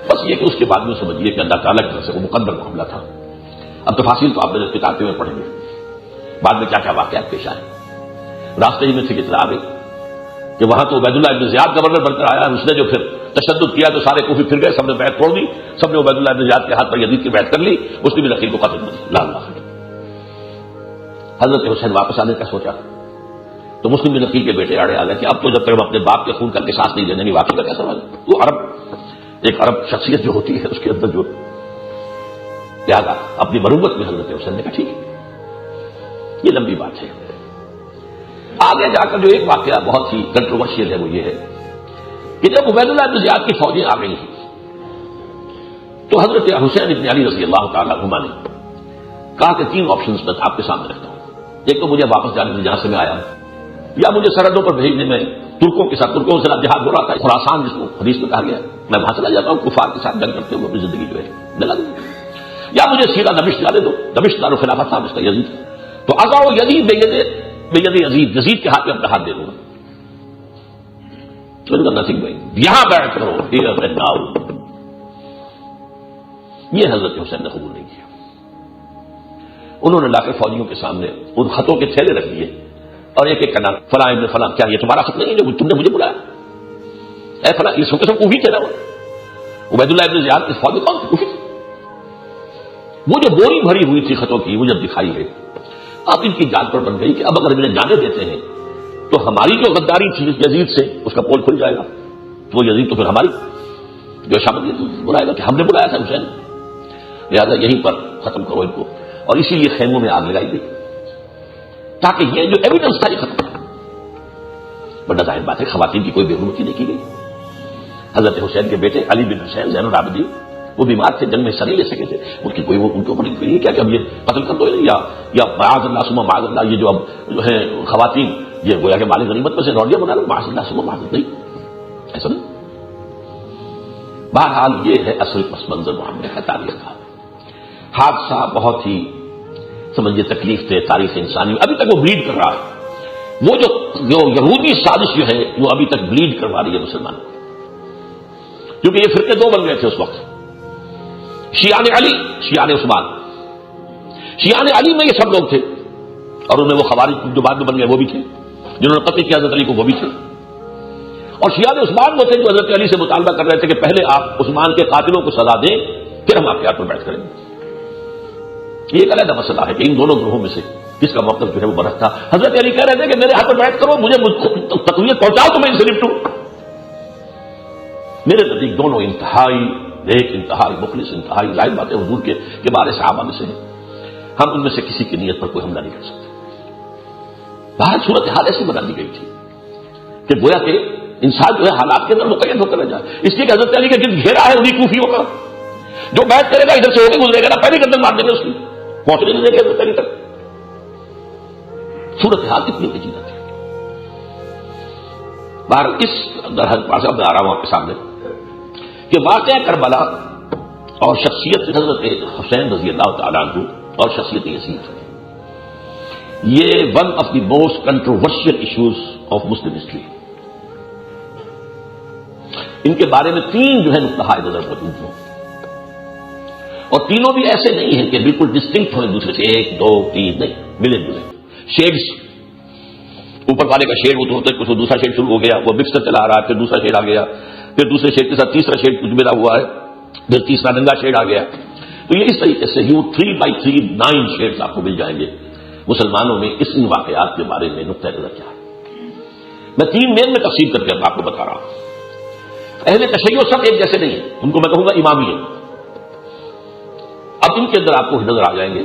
بس یہ کہ اس کے بعد میں سمجھیے کہ اللہ تعالیٰ کی طرف سے وہ مقدر معاملہ تھا. اب تفاصیل تو آپ میرے کتابیں میں پڑھیں گے، بعد میں کیا کیا واقعات پیش آئے. راستے ہی میں سے اطلاع آ گئی کہ وہاں تو عبید اللہ ابن زیاد گورنر بن کر آیا، اس نے جو پھر تشدد کیا تو سارے کوفی پھر گئے، سب نے بیعت توڑ دی، سب نے عبید اللہ ابن زیاد کے ہاتھ پر یزید کی بیعت کر لی، مسلم بن عقیل کو قتل کر دیا. لا اللہ. حضرت حسین واپس آنے کا سوچا تو مسلم بن عقیل کے بیٹے آڑے آ گئے کہ اب تو جب تک ہم اپنے باپ کے خون کر کے سانس نہیں دینے گے واپسی کا کیا سوال ہے. وہ ایک عرب شخصیت جو ہوتی ہے اس کے اندر جو لہٰذا اپنی مروت میں حضرت حسین نے کہا ٹھیک ہے. یہ لمبی بات ہے. آگے جا کر جو ایک واقعہ بہت ہی کنٹروورشیل ہے وہ یہ ہے کہ جب عبید اللہ ابن زیاد کی فوجیں آ گئی تو حضرت حسین ابن علی رضی اللہ تعالیٰ عنہما نے کہا کہ 3 آپشنز میں آپ کے سامنے رکھتا ہوں. ایک تو مجھے واپس جانے میں جہاں سے میں آیا ہوں، یا مجھے سرحدوں پر بھیجنے میں ترکوں کے ساتھ جہاد ہو رہا تھا خراسان جس کو حدیث میں کہا گیا ہے، میں وہاں چلا جاتا ہوں کفار کے ساتھ جنگ کرتے ہوئے اپنی زندگی جو ہے دلا دوں، یا مجھے سیدھا دمشق جانے دو. دمشق دارالخلافت صاحب اس کا یزید، تو اضاؤ یزید بے یزید کے ہاتھ میں اپنا ہاتھ دے دوں گا. نتھنگ بھائی یہاں بیٹھ کرو یہ حضرت حسین نے قبول نہیں کیا. انہوں نے لا کے فوجیوں کے سامنے ان خطوں کے تھیلے رکھ دیے اور ایک ایک کا نام فلاں ابن فلاں، کیا یہ تمہارا خط نہیں ہے جو تم نے مجھے بلایا؟ اے فلاں یہ سب کوفی تھے نا. عبید اللہ ابن زیاد کی فوج کون کوفی تھی. وہ جو بوری بھری ہوئی تھی خطوں کی وہ جب دکھائی ہے اب ان کی جان پر بن گئی کہ اب اگر انہیں جانے دیتے ہیں تو ہماری جو غداری تھی یزید سے اس کا پول کھل جائے گا. تو وہ یزید تو پھر ہماری جو شامل بلائے گا کہ ہم نے بلایا تھا حسین، لہٰذا یہیں پر ختم کرو ان کو. اور اسی لیے خیموں میں آگ لگائی گئی تاکہ یہ جو ایویڈنس تھا یہ ختم ہو. بڑا ظاہر بات ہے خواتین کی کوئی بے حرمتی نہیں کی گئی. حضرت حسین کے بیٹے علی بن حسین زین العابدین وہ بیمار تھے، جنگ میں حصہ نہیں لے سکے تھے، ان کی کوئی ان کے اوپر نہیں کیا کہ اب یہ قتل کر دو یا معاذ اللہ ثم معاذ اللہ یہ جو اب جو ہے خواتین یہ گویا کہ مال غنیمت میں سے روڈیاں بنا لو، معاذ اللہ ثم معاذ اللہ. نہیں ایسا نہیں. بہرحال یہ ہے اصل پس منظر معاملے کا تاریخ کا. حادثہ بہت ہی سمجھیے تکلیف تھے تاریخ انسانی، ابھی تک وہ بلیڈ کر رہا ہے. وہ جو یہودی سازش جو ہے وہ ابھی تک بلیڈ کروا رہی ہے مسلمانوں، کیونکہ یہ فرقے 2 بن گئے تھے اس وقت، شیعان علی شیعان عثمان. شیعان علی میں یہ سب لوگ تھے اور ان میں وہ خوارج جو بعد میں بن گئے وہ بھی تھے، جنہوں نے قتل کیا حضرت علی کو وہ بھی تھے. اور شیعان عثمان وہ تھے جو حضرت علی سے مطالبہ کر رہے تھے کہ پہلے آپ عثمان کے قاتلوں کو سزا دیں پھر ہم آپ کے ہاتھ پر بیٹھ کریں گے. یہ ایک علیحدہ مسئلہ ہے کہ ان دونوں گروہوں میں سے کس کا موقف جو ہے وہ برحق تھا. حضرت علی کہہ رہے تھے کہ میرے ہاتھ پر بیعت کرو، مجھے تقویت پہنچاؤ تو میں ان سے نپٹوں. میرے نزدیک دونوں انتہائی نیک، انتہائی مخلص، انتہائی ظاہر باتیں حضور کے بارے صحابہ میں سے ہیں. ہم ان میں سے کسی کی نیت پر کوئی حملہ نہیں کر سکتے. باہر صورت حال ایسی بنا دی گئی تھی کہ گویا کہ انسان جو ہے حالات کے اندر مقید ہو کر رہ جائے. اس لیے کہ حضرت علی کا گرد گھیرا ہے انہیں کوفیوں کا، جو بیعت کرے گا ادھر سے ہو کے گزرے گا نا پہلے گردن مار دیں گے، اس کی پہنچنے نہیں دیں گے حضرت علی تک. صورت حال کتنی پیچیدہ تھی. باہر اس درحد پاس اب میں آ رہا ہوں آپ کے سامنے کہ واقعہ کربلا اور شخصیت حضرت حسین رضی اللہ تعالیٰ عنہ اور شخصیت یزید یہ one of the most controversial issues of Muslim history. ان کے بارے میں 3 جو ہے نقطہ نظر موجود ہیں. اور تینوں بھی ایسے نہیں ہیں کہ بالکل ڈسٹنکٹ ہو ایک دوسرے سے، 1 2 3 نہیں، ملے جلے شیڈس. اوپر والے کا شیڈ وہ تو ہوتا ہے، کچھ دوسرا شیڈ شروع ہو گیا، وہ مکس کر چلا آ رہا ہے، پھر دوسرا شیڈ آ گیا، پھر دوسرے شیڈ کے ساتھ تیسرا شیڈ کچھ ملا ہوا ہے، پھر تیسرا ننگا شیڈ آ گیا. تو یہ اس طریقے سے 3x3 9 شیڈز آپ کو مل جائیں گے مسلمانوں میں. اس ان واقعات کے بارے میں نقطۂ نظر کیا ہے، میں 3 مین میں تقسیم کر کے آپ کو بتا رہا ہوں. اہل تشیع سب ایک جیسے نہیں ہیں، ان کو میں کہوں گا امامی ہیں. اب ان کے اندر آپ کو نظر آ جائیں گے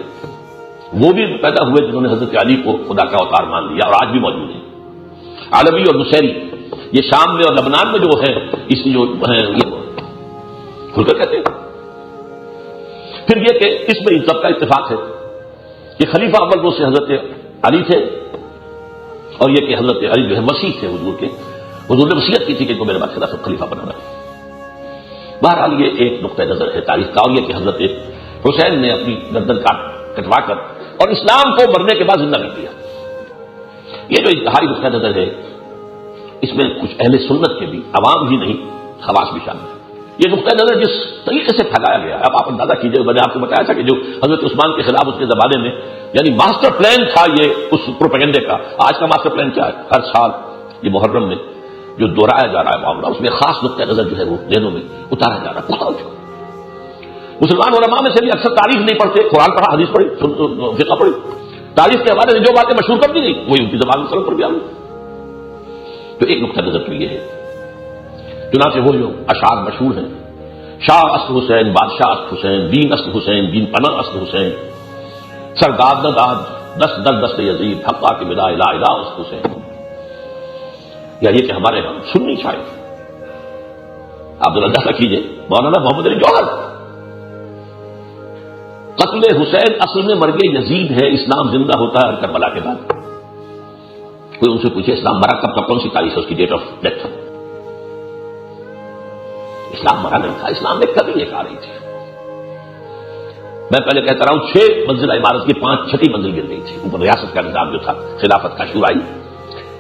وہ بھی پیدا ہوئے جنہوں نے حضرت علی کو خدا کا اوتار مان لیا اور آج بھی موجود ہیں. علوی اور نصیری یہ شام میں اور لبنان میں جو ہے اس کی جو ہے یہ کھل کر کہتے ہیں. پھر یہ کہ اس میں ان سب کا اتفاق ہے کہ خلیفہ اول وہ سے حضرت علی تھے، اور یہ کہ حضرت علی جو ہے مسیح تھے حضور کے. حضور نے وصیت کی تھی کہ ان کو میرے بعد خلیفہ بنانا ہے. بہرحال یہ ایک نقطۂ نظر ہے تاریخ کا. اور یہ کہ حضرت حسین نے اپنی گردن کٹوا کر اور اسلام کو مرنے کے بعد زندہ کر دیا. یہ جو انتہائی نقطۂ نظر ہے اس میں کچھ اہل سنت کے بھی، عوام ہی نہیں خواص بھی شامل ہے. یہ نقطۂ نظر جس طریقے سے پھیلایا گیا، اب آپ اندازہ کیجئے، میں نے آپ کو بتایا تھا کہ جو حضرت عثمان کے خلاف اس کے زمانے میں یعنی ماسٹر پلان تھا یہ اس پروپیگنڈے کا. آج کا ماسٹر پلان کیا ہے؟ ہر سال یہ محرم میں جو دہرایا جا رہا ہے معاملہ، اس میں خاص نقطۂ نظر جو ہے وہ ذہنوں میں اتارا جا رہا ہے. مسلمان علماء میں سے بھی اکثر تاریخ نہیں پڑھتے، قرآن پڑھا، حدیث پڑھی، فقہ پڑھی، تاریخ کے حوالے سے جو باتیں مشہور کر دی گئی وہی ان کی زبان میں پر بھی آ گئی. تو ایک نقطۂ نظر تو یہ ہے. چنانچہ وہ جو اشعار مشہور ہیں، شاہ اصل حسین، بادشاہ اصل حسین، دین اصل حسین، دین پناہ اصل حسین، سرداد نہ داد دست در دست یزید، حقا کے بلا الہ الہ اصل حسین. یا یہ کہ ہمارے ہم سنی شاعر آپ ذرا اندازہ کیجیے، مولانا محمد علی جوہر، قتل حسین اصل میں مرگ یزید ہے، اسلام زندہ ہوتا ہے کربلا کے بعد. کوئی ان سے پوچھے اسلام مرا کب، کون سی تاریخ ہے اس کی ڈیٹ آف ڈیتھ؟ اسلام مرا نہیں تھا، اسلام میں کبھی ایک آ رہی تھی. میں پہلے کہتا رہا ہوں 6 منزلہ عمارت کی 5 منزل گر گئی تھی. اوپر ریاست کا نظام جو تھا، خلافت کا شورائی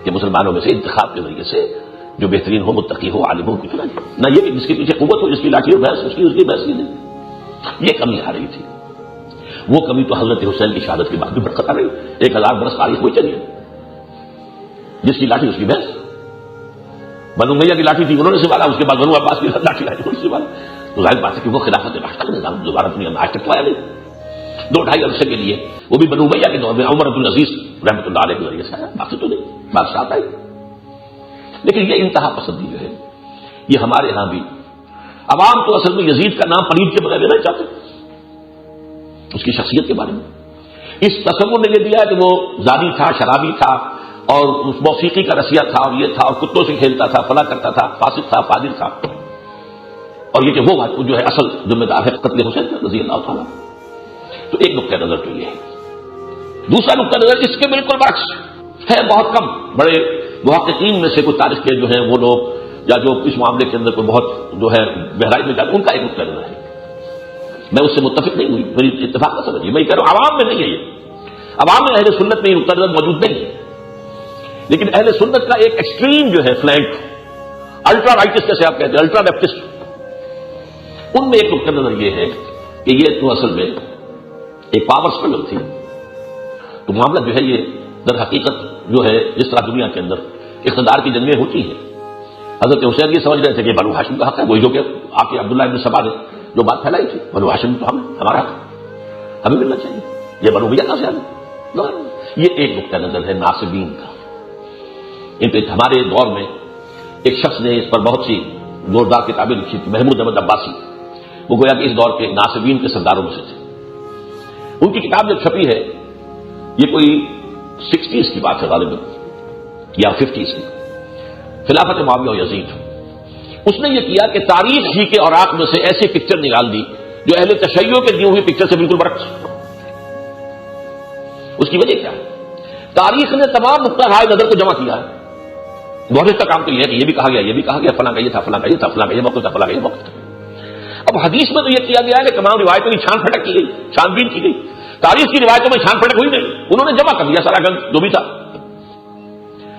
کہ مسلمانوں میں سے انتخاب کے ذریعے سے جو بہترین ہو، متقی ہو، عالم ہو، کچھ نہ یہ کہ جس کے پیچھے قوت ہو، جس کی لاٹھی ہو بحث، اس کی بحث ہی نہیں. یہ کمی آ رہی تھی. وہ کمی تو حضرت حسین کی شہادت کے بعد بھی برقرار رہی. 1000 برس تاریخ کوئی چلیے، جس کی لاٹھی اس کی بحث. بنو امیہ کی لاٹھی تھی، انہوں نے سنبھالا، اس کے بعد بنو عباس کی لاٹھی آئی، انہوں نے سنبھالا. تو ظاہر بات ہے کہ وہ خلافت راشدہ کا نظام دوبارہ دنیا میں آج تک تو آیا نہیں. 2-2.5 عرصے کے لیے، وہ بھی بنو امیہ کے دور میں عمر عبد العزیز رحمۃ اللہ علیہ کے ذریعے سے آیا، باقی تو نہیں، بادشاہ آئی. لیکن یہ انتہا پسندی جو ہے یہ ہمارے ہاں بھی، عوام تو اصل میں یزید کا نام پلید کے بغیر لینا چاہتے، اس کی شخصیت کے بارے میں اس تصور نے یہ دیا ہے کہ وہ زانی تھا، شرابی تھا، اور اس موسیقی کا رسیا تھا، اور یہ تھا، اور کتوں سے کھیلتا تھا، فلاں کرتا تھا، فاسق تھا، فاجر تھا. اور یہ کہ وہ جو ہے اصل ذمہ دار ہے قتل حسین رضی اللہ تعالیٰ. تو ایک نقطۂ نظر تو یہ ہے. دوسرا نقطۂ نظر اس کے بالکل برعکس ہے. بہت کم بڑے محققین میں سے کوئی تاریخ کے جو ہیں وہ لوگ، یا جو اس معاملے کے اندر کوئی بہت جو ہے گہرائی میں جاتے، ان کا ایک نقطۂ نظر ہے. میں اس سے متفق نہیں ہوئی، میری اتفاق نہ سمجھیے. میں یہ کہہ رہا ہوں عوام میں نہیں ہے. یہ عوام میں اہل سنت میں یہ نقطۂ نظر موجود نہیں ہے. لیکن اہل سنت کا ایک ایکسٹریم جو ہے فلینک، الٹرا رائٹس جیسے آپ کہتے ہیں، الٹرا لیفٹسٹ، ان میں ایک نقطۂ نظر یہ ہے کہ یہ تو اصل میں ایک پاور اسٹرگل تھی. تو معاملہ جو ہے یہ در حقیقت جو ہے جس طرح دنیا کے اندر اقتدار کی جنگیں ہوتی ہیں، حضرت حسین یہ سمجھ رہے تھے کہ بنو ہاشم کا حق ہے. وہی جو کہ آپ کے عبداللہ ابن سبا نے جو بات پھیلائی تھی، بنو ہاشم تو ہمارا حق، ہمیں ملنا چاہیے، یہ بنو امیہ کہاں سے آئے. یہ ایک نقطۂ نظر ہے ناصبین کا. ہمارے دور میں ایک شخص نے اس پر بہت سی زوردار کتابیں لکھی تھی، محمود احمد عباسی. وہ گویا کہ اس دور کے ناصبین کے سرداروں میں سے تھے. ان کی کتاب جب چھپی ہے، یہ کوئی 60s کی بات ہے غالباً یا 50s کی، خلافت معاویہ و یزید. اس نے یہ کیا کہ تاریخ ہی کے اوراق میں سے ایسی پکچر نکال دی جو اہل تشیع کے دی ہوئی پکچر سے بالکل برعکس. اس کی وجہ کیا ہے؟ تاریخ نے تمام نقطہ نظر کو جمع کیا ہے. مورخ کا کام تو یہ ہے کہ یہ بھی کہا گیا، یہ بھی کہا گیا، فلاں کا یہ تھا، فلاں کا یہ تھا، فلاں کا یہ موقف تھا، فلاں کا یہ موقف تھا. اب حدیث میں تو یہ کیا گیا ہے کہ تمام روایتوں کی چھان پھٹک کی گئی، چھان بین کی گئی. تاریخ کی روایتوں میں چھان پھٹک ہوئی نہیں، انہوں نے جمع کر دیا سارا گند جو بھی تھا.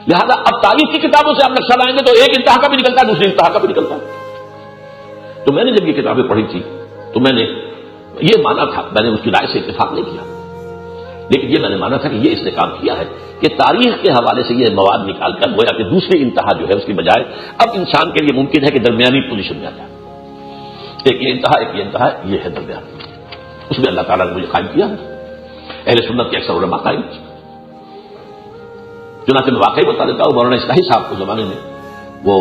لہذا اب تاریخ کی کتابوں سے آپ نقشہ لائیں گے تو ایک انتہا کا بھی نکلتا ہے، دوسری انتہا کا بھی نکلتا ہے. تو میں نے جب یہ کتابیں پڑھی تھی تو میں نے یہ مانا تھا، میں نے اس کی رائے سے اتفاق نہیں کیا، لیکن یہ میں نے مانا تھا کہ یہ اس نے کام کیا ہے کہ تاریخ کے حوالے سے یہ مواد نکال کر گویا کہ دوسری انتہا جو ہے اس کی بجائے اب انسان کے لیے ممکن ہے کہ درمیانی پوزیشن میں آ جائے، ایک یہ انتہا یہ ہے درمیان، اس میں اللہ تعالیٰ نے مجھے قائم کیا ہے۔ اہل سنت کے اکثر علماء قائم، چنانچہ میں واقعی بتا دیتا ہوں، مولانا اصلاحی صاحب کے زمانے میں وہ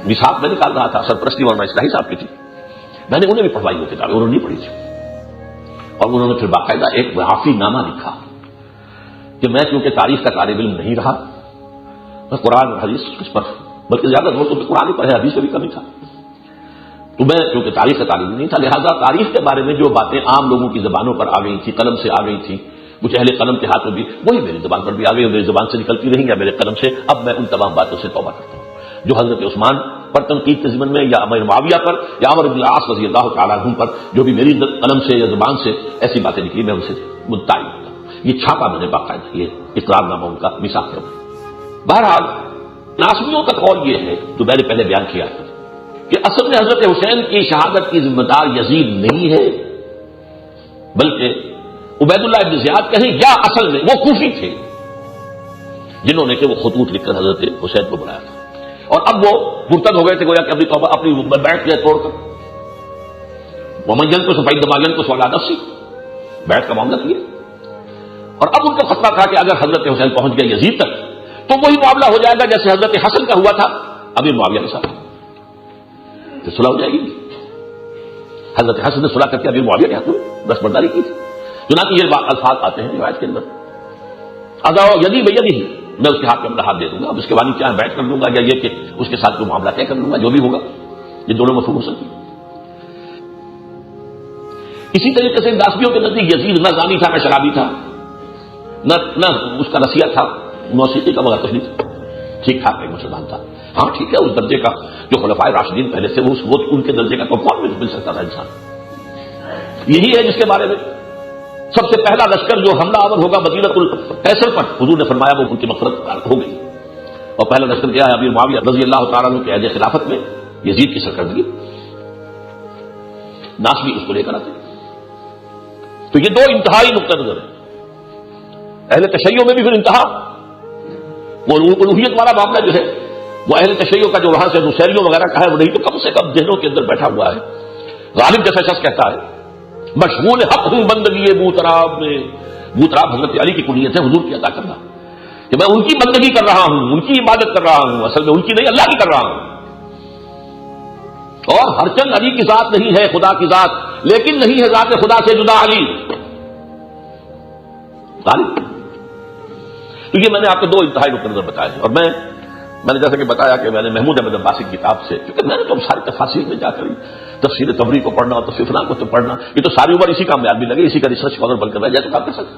نصاب میں نکال رہا تھا، سرپرستی مولانا اصلاحی صاحب کی تھی، میں نے انہیں بھی پڑھوائی وہ کتابیں، انہوں نے نہیں پڑھی تھی، اور انہوں نے پھر باقاعدہ ایک معافی نامہ لکھا کہ میں چونکہ تاریخ کا طالب علم نہیں رہا، میں قرآن اور حدیث اس پر بلکہ زیادہ زور تو قرآن ہی پر ہے، حدیث سے بھی کمی تھا، تو میں چونکہ تاریخ کا طالب علم نہیں تھا، لہذا تاریخ کے بارے میں جو باتیں عام لوگوں کی زبانوں پر آ گئی تھی، قلم سے آ گئی تھی، کچھ اہل قلم کے ہاتھوں بھی، وہی میری زبان پر بھی آ گئی اور میری زبان سے نکلتی رہیں یا میرے قلم سے، اب میں ان تمام باتوں سے توبہ کرتا ہوں جو حضرت عثمان پر تنقید کے ضمن میں یا امیر معاویہ پر یا عمر بن العاص رضی اللہ تعالیٰ عنہ پر جو بھی میری قلم سے یا زبان سے ایسی باتیں نکلی، میں ان سے متعین ہوتا ہوں۔ یہ چھاپا میں نے باقاعدہ، یہ اقرار نامہ ان کا میثاق ہے۔ بہرحال ناصبیوں کا قول یہ ہے جو میں نے پہلے بیان کیا تھا کہ اصل میں حضرت حسین کی شہادت کی ذمہ دار یزید نہیں ہے، بلکہ عبید اللہ ابن زیاد کہیں یا اصل میں وہ کوفی تھے جنہوں نے کہ وہ خطوط لکھ کر حضرت حسین کو بلایا تھا، اور اب وہ مرتد ہو گئے تھے گویا کہ اپنی توبہ اپنی بیعت کے توڑ کر، ومن کو صفائی دماغن کو سوال نفسی بیعت کا معاملہ کیا، اور اب ان کا خطرہ تھا کہ اگر حضرت حسین پہنچ گئے یزید تک تو وہی معاملہ ہو جائے گا جیسے حضرت حسن کا ہوا تھا ابھی معاویہ کے ساتھ، تو صلح ہو جائے گی۔ حضرت حسن نے صلح کر کے ابھی معاویہ کے ہاتھ میں دستبرداری کی تھی، چنانچہ یہ الفاظ آتے ہیں روایت کے اندر، اذا یدی بیدی، میں اس کے ہاتھ میں اپنا ہاتھ دے دوں گا، اب اس کے بعد چاہے بیعت کر لوں گا یا یہ کہ اس کے ساتھ کوئی معاملہ طے کر لوں گا، جو بھی ہوگا، یہ دونوں مفہوم ہو سکتی ہے۔ اسی طریقے سے ناصبیوں کے نزدیک یزید نہ زانی تھا، نہ شرابی تھا، نہ اس کا نصیحت تھا موسیقی کا وغیرہ کچھ نہیں تھا، ٹھیک ٹھاک ایک مسلمان تھا۔ ہاں ٹھیک ہے، اس درجے کا جو خلفائے راشدین پہلے سے وہ ان کے درجے کا تو کون مل سکتا تھا انسان، یہی ہے جس کے بارے میں سب سے پہلا لشکر جو حملہ آور ہوگا مدینہ القیصر پر، حضور نے فرمایا وہ ان کی مغفرت ہو گئی، اور پہلا لشکر کیا ہے امیر معاویہ رضی اللہ تعالیٰ عنہ کے عہد خلافت میں یزید کی سرکردگی، ناصبی اس کو لے کر آتے۔ تو یہ دو انتہائی نقطہ نظر ہے، اہل تشیع میں بھی پھر انتہا، وہ الوہیت والا معاملہ جو ہے وہ اہل تشیع کا جو وہاں سے نصیریوں وغیرہ کا ہے وہ نہیں تو کم سے کم ذہنوں کے اندر بیٹھا ہوا ہے۔ غالب جیسا شخص کہتا ہے مشغول حق ہوں بندگی بوتراب میں، بوتراب حضرت علی کی کنیت ہے حضور کی عطا کرنا، کہ میں ان کی بندگی کر رہا ہوں، ان کی عبادت کر رہا ہوں، اصل میں ان کی نہیں اللہ کی کر رہا ہوں، اور ہر چند علی کی ذات نہیں ہے خدا کی ذات، لیکن نہیں ہے ذات خدا سے جدا علی غالب۔ تو یہ میں نے آپ کو دو انتہائی نقطہ نظر بتائے ہیں، اور میں نے جیسا کہ بتایا کہ میں نے محمود احمد عباسی کی کتاب سے، کیونکہ میں نے تو ساری تفاصیل میں جا کر تفسیر طبری کو پڑھنا اور تفسیر فلان کو تو پڑھنا، یہ تو ساری عمر اسی کام میں آدمی لگے، اسی کا ریسرچ اسکالر بن کر رہ جائے تو کام کر سکتے،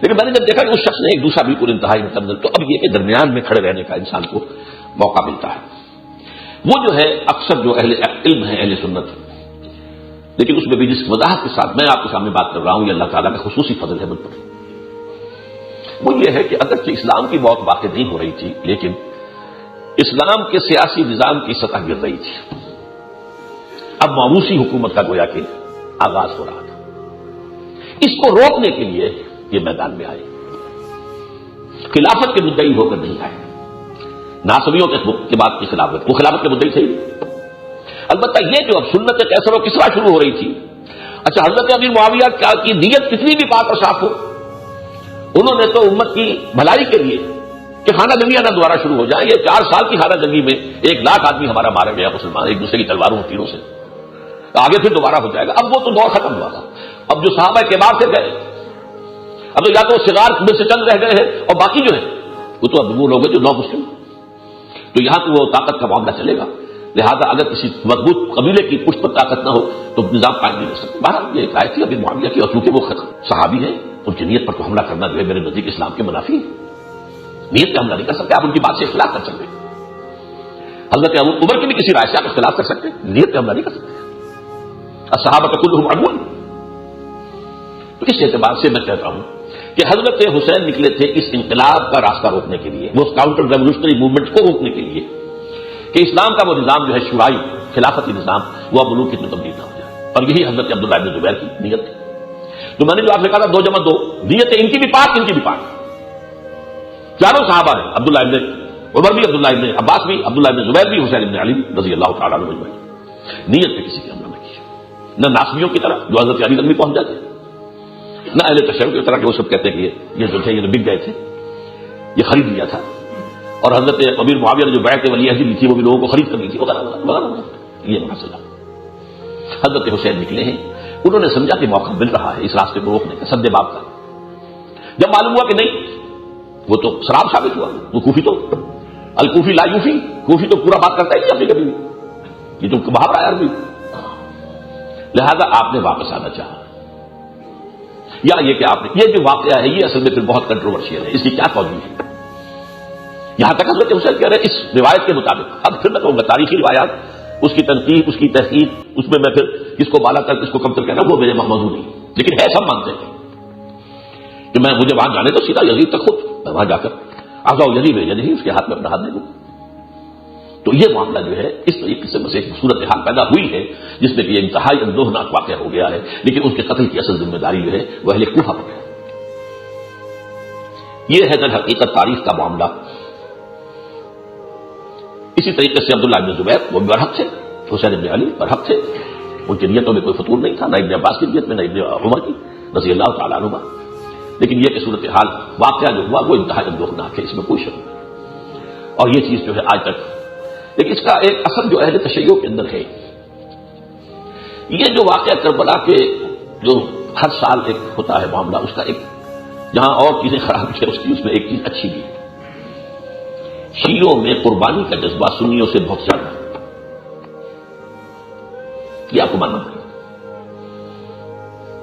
لیکن میں نے جب دیکھا کہ اس شخص نے ایک دوسرا بالکل انتہائی نقطہ نظر، تو اب یہ کہ درمیان میں کھڑے رہنے کا انسان کو موقع ملتا ہے، وہ جو ہے اکثر جو اہل علم ہے اہل سنت، لیکن اس میں بھی جس وضاحت کے ساتھ میں آپ کے سامنے بات کر رہا ہوں یہ اللہ تعالیٰ کا خصوصی فضل ہے مجھ پر، وہ یہ ہے کہ اگرچہ اسلام کی موت واقع نہیں ہو رہی تھی لیکن اسلام کے سیاسی نظام کی سطح گر رہی تھی، اب موروثی حکومت کا گویا کہ آغاز ہو رہا تھا، اس کو روکنے کے لیے یہ میدان میں آئے، خلافت کے مدعی ہو کر نہیں آئے، ناصبیوں کے بعد کی خلافت، وہ خلافت کے مدعی تھے، البتہ یہ جو اب سنت کیسر و کسرا شروع ہو رہی تھی، اچھا حضرت امیر معاویہ کی نیت کتنی بھی پاک اور صاف ہو، انہوں نے تو امت کی بھلائی کے لیے کہ خانہ جنگیاں نہ دوبارہ شروع ہو جائیں، یہ 4 سال کی خانہ جنگی میں 1 لاکھ آدمی ہمارا مارا گیا مسلمان ایک دوسرے کی تلواروں اور تیروں سے، آگے پھر دوبارہ ہو جائے گا، اب وہ تو دور ختم ہوا تھا، اب جو صحابہ کبار سے گئے، اب تو یا تو صغار میں سے چند رہ گئے ہیں اور باقی جو ہے وہ تو اب وہ لوگ ہیں جو نو مسلم، تو یہاں تو وہ طاقت کا معاملہ چلے گا، لہذا اگر کسی مضبوط قبیلے کی پشت پر طاقت نہ ہو تو نظام قائم نہیں ہو سکتا۔ بہرحال یہ ایک آیت تھی ابھی معاویہ کی، اور چونکہ وہ صحابی ہیں ان کی نیت پر تو حملہ کرنا جو ہے میرے نزدیک اسلام کے منافی ہے، نیت پہ حملہ نہیں کر سکتے، آپ ان کی بات سے اختلاف کر سکتے، حضرت عمر کی بھی کسی رائے سے آپ اختلاف کر سکتے، نیت پہ حملہ نہیں کر سکتے، الصحابہ کلھم عدو۔ تو اس اعتبار سے میں کہتا ہوں کہ حضرت حسین نکلے تھے اس انقلاب کا راستہ روکنے کے لیے، وہ کاؤنٹر ریولیوشنری موومنٹ کو روکنے کے لیے کہ اسلام کا وہ نظام جو ہے شورائی خلافتی نظام وہ اب ملوکیت میں تبدیل نہ ہو جائے، اور یہی حضرت عبداللہ ابن زبیر کی نیت تھی. تو میں نے جو آپ سے کہا تھا 2 + 2 نیت ان کی بھی پاک، ان کی بھی پاک. چاروں صحابہ ہیں، عبداللہ ابن عمر بھی، عبداللہ ابن عباس بھی، عبداللہ ابن زبیر بھی، حسین ابن علی رضی اللہ تعالیٰ عنہ اجمعین. نیت پہ کسی کی حملہ نہ کیا، نہ ناسبیوں کی طرح جو حضرت علی تک بھی پہنچ جاتے، نہ اہل تشیع کی طرح کہ وہ سب کہتے ہیں کہ یہ جو تھے یہ بک گئے تھے، یہ خرید لیا تھا. اور حضرت امیر معاویہ نے جو بیعت ولی عہد لی تھی وہ بھی لوگوں کو خرید کر دی تھی وغیرہ وغیرہ. یہ مسئلہ. حضرت حسین نکلے ہیں، انہوں نے سمجھا کہ موقع مل رہا ہے اس راستے کو روکنے کا، سد باب کا. جب معلوم ہوا کہ نہیں، وہ تو شراب ثابت ہوا، وہ کوفی تو الکوفی لا یوفی، کوفی تو پورا بات کرتا ہی نہیں اپنی کبھی بھی، یہ تو محاورہ ہے عربی. لہذا آپ نے واپس آنا چاہا، یا یہ کہ آپ نے یہ جو واقعہ ہے یہ اصل میں پھر بہت کنٹروورشیل ہے، اس کی کیا توجہ ہے. یہاں تک حضرت حسین کہہ رہے ہیں اس روایت کے مطابق. اب پھر میں کہوں گا تاریخی روایات، اس کی تنقید، اس کی تحقیق، اس میں پھر کس کو بالا کر کس کو کم تر کہنا وہ میرے موضوع نہیں، لیکن ہے سب مانتے ہیں کہ میں مجھے وہاں جانے تو سیدھا یزید تک خود میں وہاں جا کر آزاؤ یزید یزید اس کے ہاتھ میں اپنا ہاتھ دے دوں. تو یہ معاملہ جو ہے اس طریقے سے بس ایک صورتحال پیدا ہوئی ہے جس میں کہ یہ انتہائی اندوہناک واقعہ ہو گیا ہے، لیکن اس کے قتل کی اصل ذمہ داری جو ہے وہ اہل کوفہ پر ہے. یہ ہے در حقیقت تاریخ کا معاملہ. اسی طریقے سے عبداللہ ابن زبیر وہ بھی برحق تھے، حسین ابن علی برحق تھے، ان کی نیتوں میں کوئی فطور نہیں تھا، نہ ابن عباس کی نیت میں نہ ابن عمر کی رضی اللہ تعالیٰ عنہما. لیکن یہ کہ صورتحال واقعہ جو ہوا وہ انتہائی اندوہناک ہے، اس میں کوئی شک نہیں. اور یہ چیز جو ہے آج تک، لیکن اس کا ایک اثر جو اہل تشیع کے اندر ہے، یہ جو واقعہ کربلا کے جو ہر سال ایک ہوتا ہے معاملہ، اس کا ایک جہاں اور چیزیں خراب ہے اس میں ایک چیز اچھی بھی ہے. شیعوں میں قربانی کا جذبہ سنیوں سے بہت زیادہ ہے، یہ آپ کو ماننا پڑے گا.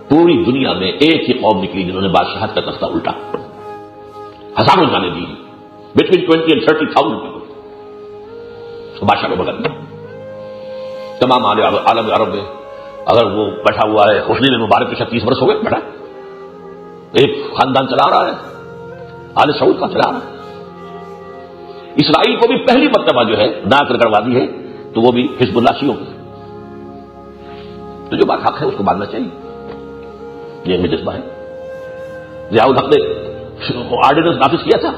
پوری دنیا میں ایک ہی قوم نکلی جنہوں نے بادشاہت کا تختہ الٹا، ہزاروں جانے دی، بٹوین 20 and 30,000 پیپل بادشاہ کو بدل دیا. تمام عالم عرب میں اگر وہ بیٹھا ہوا ہے حسنین مبارک کے 36 برس ہو گئے بیٹھا، ایک خاندان چلا رہا ہے، آل سعود کا چلا رہا ہے. اسرائیل کو بھی پہلی مرتبہ جو ہے ناک رگڑوا دی ہے تو وہ بھی حزب اللہ شیعوں کی. تو جو بات حق ہے اس کو ماننا چاہیے، یہ ہمیں جذبہ ہے. ضیاء الحق نے آرڈیننس نافذ کیا تھا،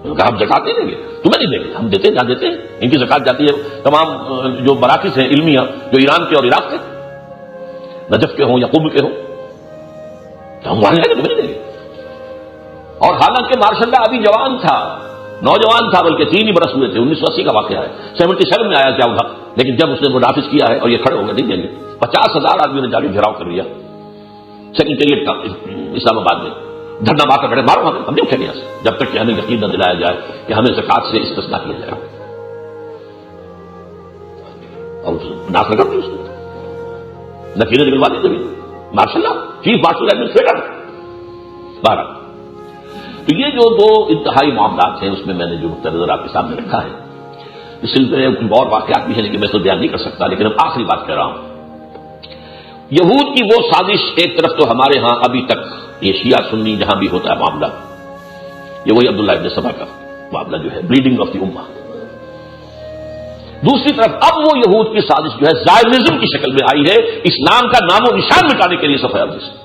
کہا ہم زکات نہیں دیں گے، تمہیں نہیں دیں گے، ہم دیتے ہیں جہاں دیتے ہیں. ان کی زکات جاتی ہے تمام جو مراکز ہیں علمیہ جو ایران کے اور عراق کے، نجف کے ہوں یا قم کے ہوں، تو ہم وہاں لیں گے، تمہیں نہیں دیں گے. اور حالانکہ ماشاء اللہ ابھی جوان تھا، نوجوان تھا، بلکہ 3 ہی برس ہوئے تھے. 1980 کا واقعہ ہے، 77 میں آیا ضیاء الحق. لیکن جب اس نے وہ نافذ کیا ہے اور یہ کھڑے ہو گئے نہیں دیں گے، 50,000 آدمیوں نے جاری گھیراؤ کر لیا سیکریٹریٹ کا اسلام آباد میں، دھرنا مار کر بیٹھے، مارو ہم نہیں اٹھیں گے یہاں سے جب تک کہ ہمیں یقین نہ دلایا جائے کہ ہمیں زکات سے استثناء کیا جائے. اور ناک رگڑ دی اس نے، نکیلیں نکلوا دی زمین ماشاء اللہ، چیف مارشل ایڈمنسٹریٹر. بارہ تو یہ جو 2 انتہائی معاملات ہیں اس میں نے جو نقطہ نظر آپ کے سامنے رکھا ہے. اس سلسلے میں اور واقعات بھی ہیں لیکن میں تو بیان نہیں کر سکتا. لیکن اب آخری بات کہہ رہا ہوں، یہود کی وہ سازش ایک طرف تو ہمارے ہاں ابھی تک یہ شیعہ سنی جہاں بھی ہوتا ہے معاملہ، یہ وہی عبداللہ ابن سبا کا معاملہ جو ہے بلیڈنگ آف دی امہ. دوسری طرف اب وہ یہود کی سازش جو ہے زائرنزم کی شکل میں آئی ہے، اسلام کا نام و نشان مٹانے کے لیے صفحہ ارض سے.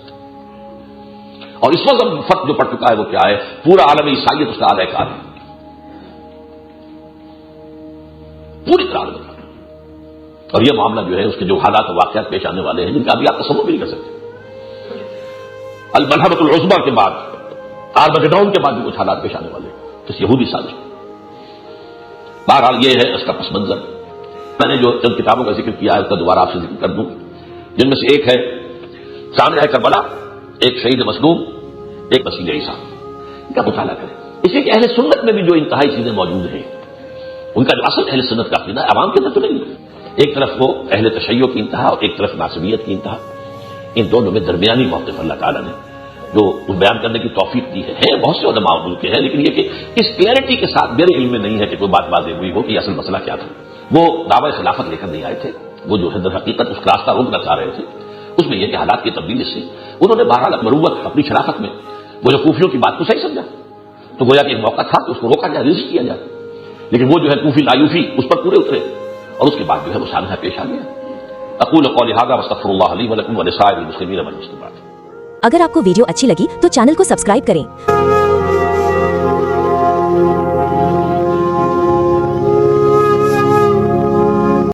اور اس وقت فرق جو پڑ چکا ہے وہ کیا ہے، پورا عالم عیسائیت اس کا آلہ کار ہے، پوری طرح سے. اور یہ معاملہ جو ہے اس کے جو حالات و واقعات پیش آنے والے ہیں جن کا ابھی آپ تصور بھی نہیں کر سکتے. الملحمۃ العظمیٰ کے بعد، آرمگڈون کے بعد بھی کچھ حالات پیش آنے والے ہیں اس یہودی سازش میں. بہرحال یہ ہے اس کا پس منظر. میں نے جو چند کتابوں کا ذکر کیا ہے اس کا دوبارہ آپ سے ذکر کر دوں، جن میں سے ایک ہے سامنے کربلا، ایک شہید مظلوم، ایک وسیلہ عیسیٰ. ان کا مطالعہ کریں. اسی کہ اہل سنت میں بھی جو انتہائی چیزیں موجود ہیں، ان کا جو اصل اہل سنت کا عقیدہ عوام کے اندر تو نہیں ہے. ایک طرف وہ اہل تشیع کی انتہا اور ایک طرف ناصبیت کی انتہا. ان دونوں میں درمیانی موقف اللہ تعالیٰ نے جو بیان کرنے کی توفیق دی ہے. بہت سے علماء کے ہیں لیکن یہ کہ اس کلیئرٹی کے ساتھ میرے علم میں نہیں ہے کہ کوئی بات واضح ہوئی ہو کہ اصل مسئلہ کیا تھا. وہ دعوی خلافت لے کر نہیں آئے تھے، وہ جو ہے در حقیقت اس راستہ روکنا چاہ رہے تھے. اس میں یہ کہ حالات کی تبدیلی سے انہوں نے بہرحال مروت اپنی شرافت میں وہ جو کوفیوں کی بات کو صحیح سمجھا، تو گویا کہ ایک موقع تھا کہ اس کو روکا جائے، ریزسٹ کیا جائے. لیکن وہ جو ہے کوفی لایوفی اس پر پورے اترے اور اس کے بعد جو ہے وہ سانحہ پیش آ گیا. اقول قولی ھذا واستغفر اللہ لی ولکم ولسائر المسلمین والمسلمات. اگر آپ کو ویڈیو اچھی لگی تو چینل کو سبسکرائب کریں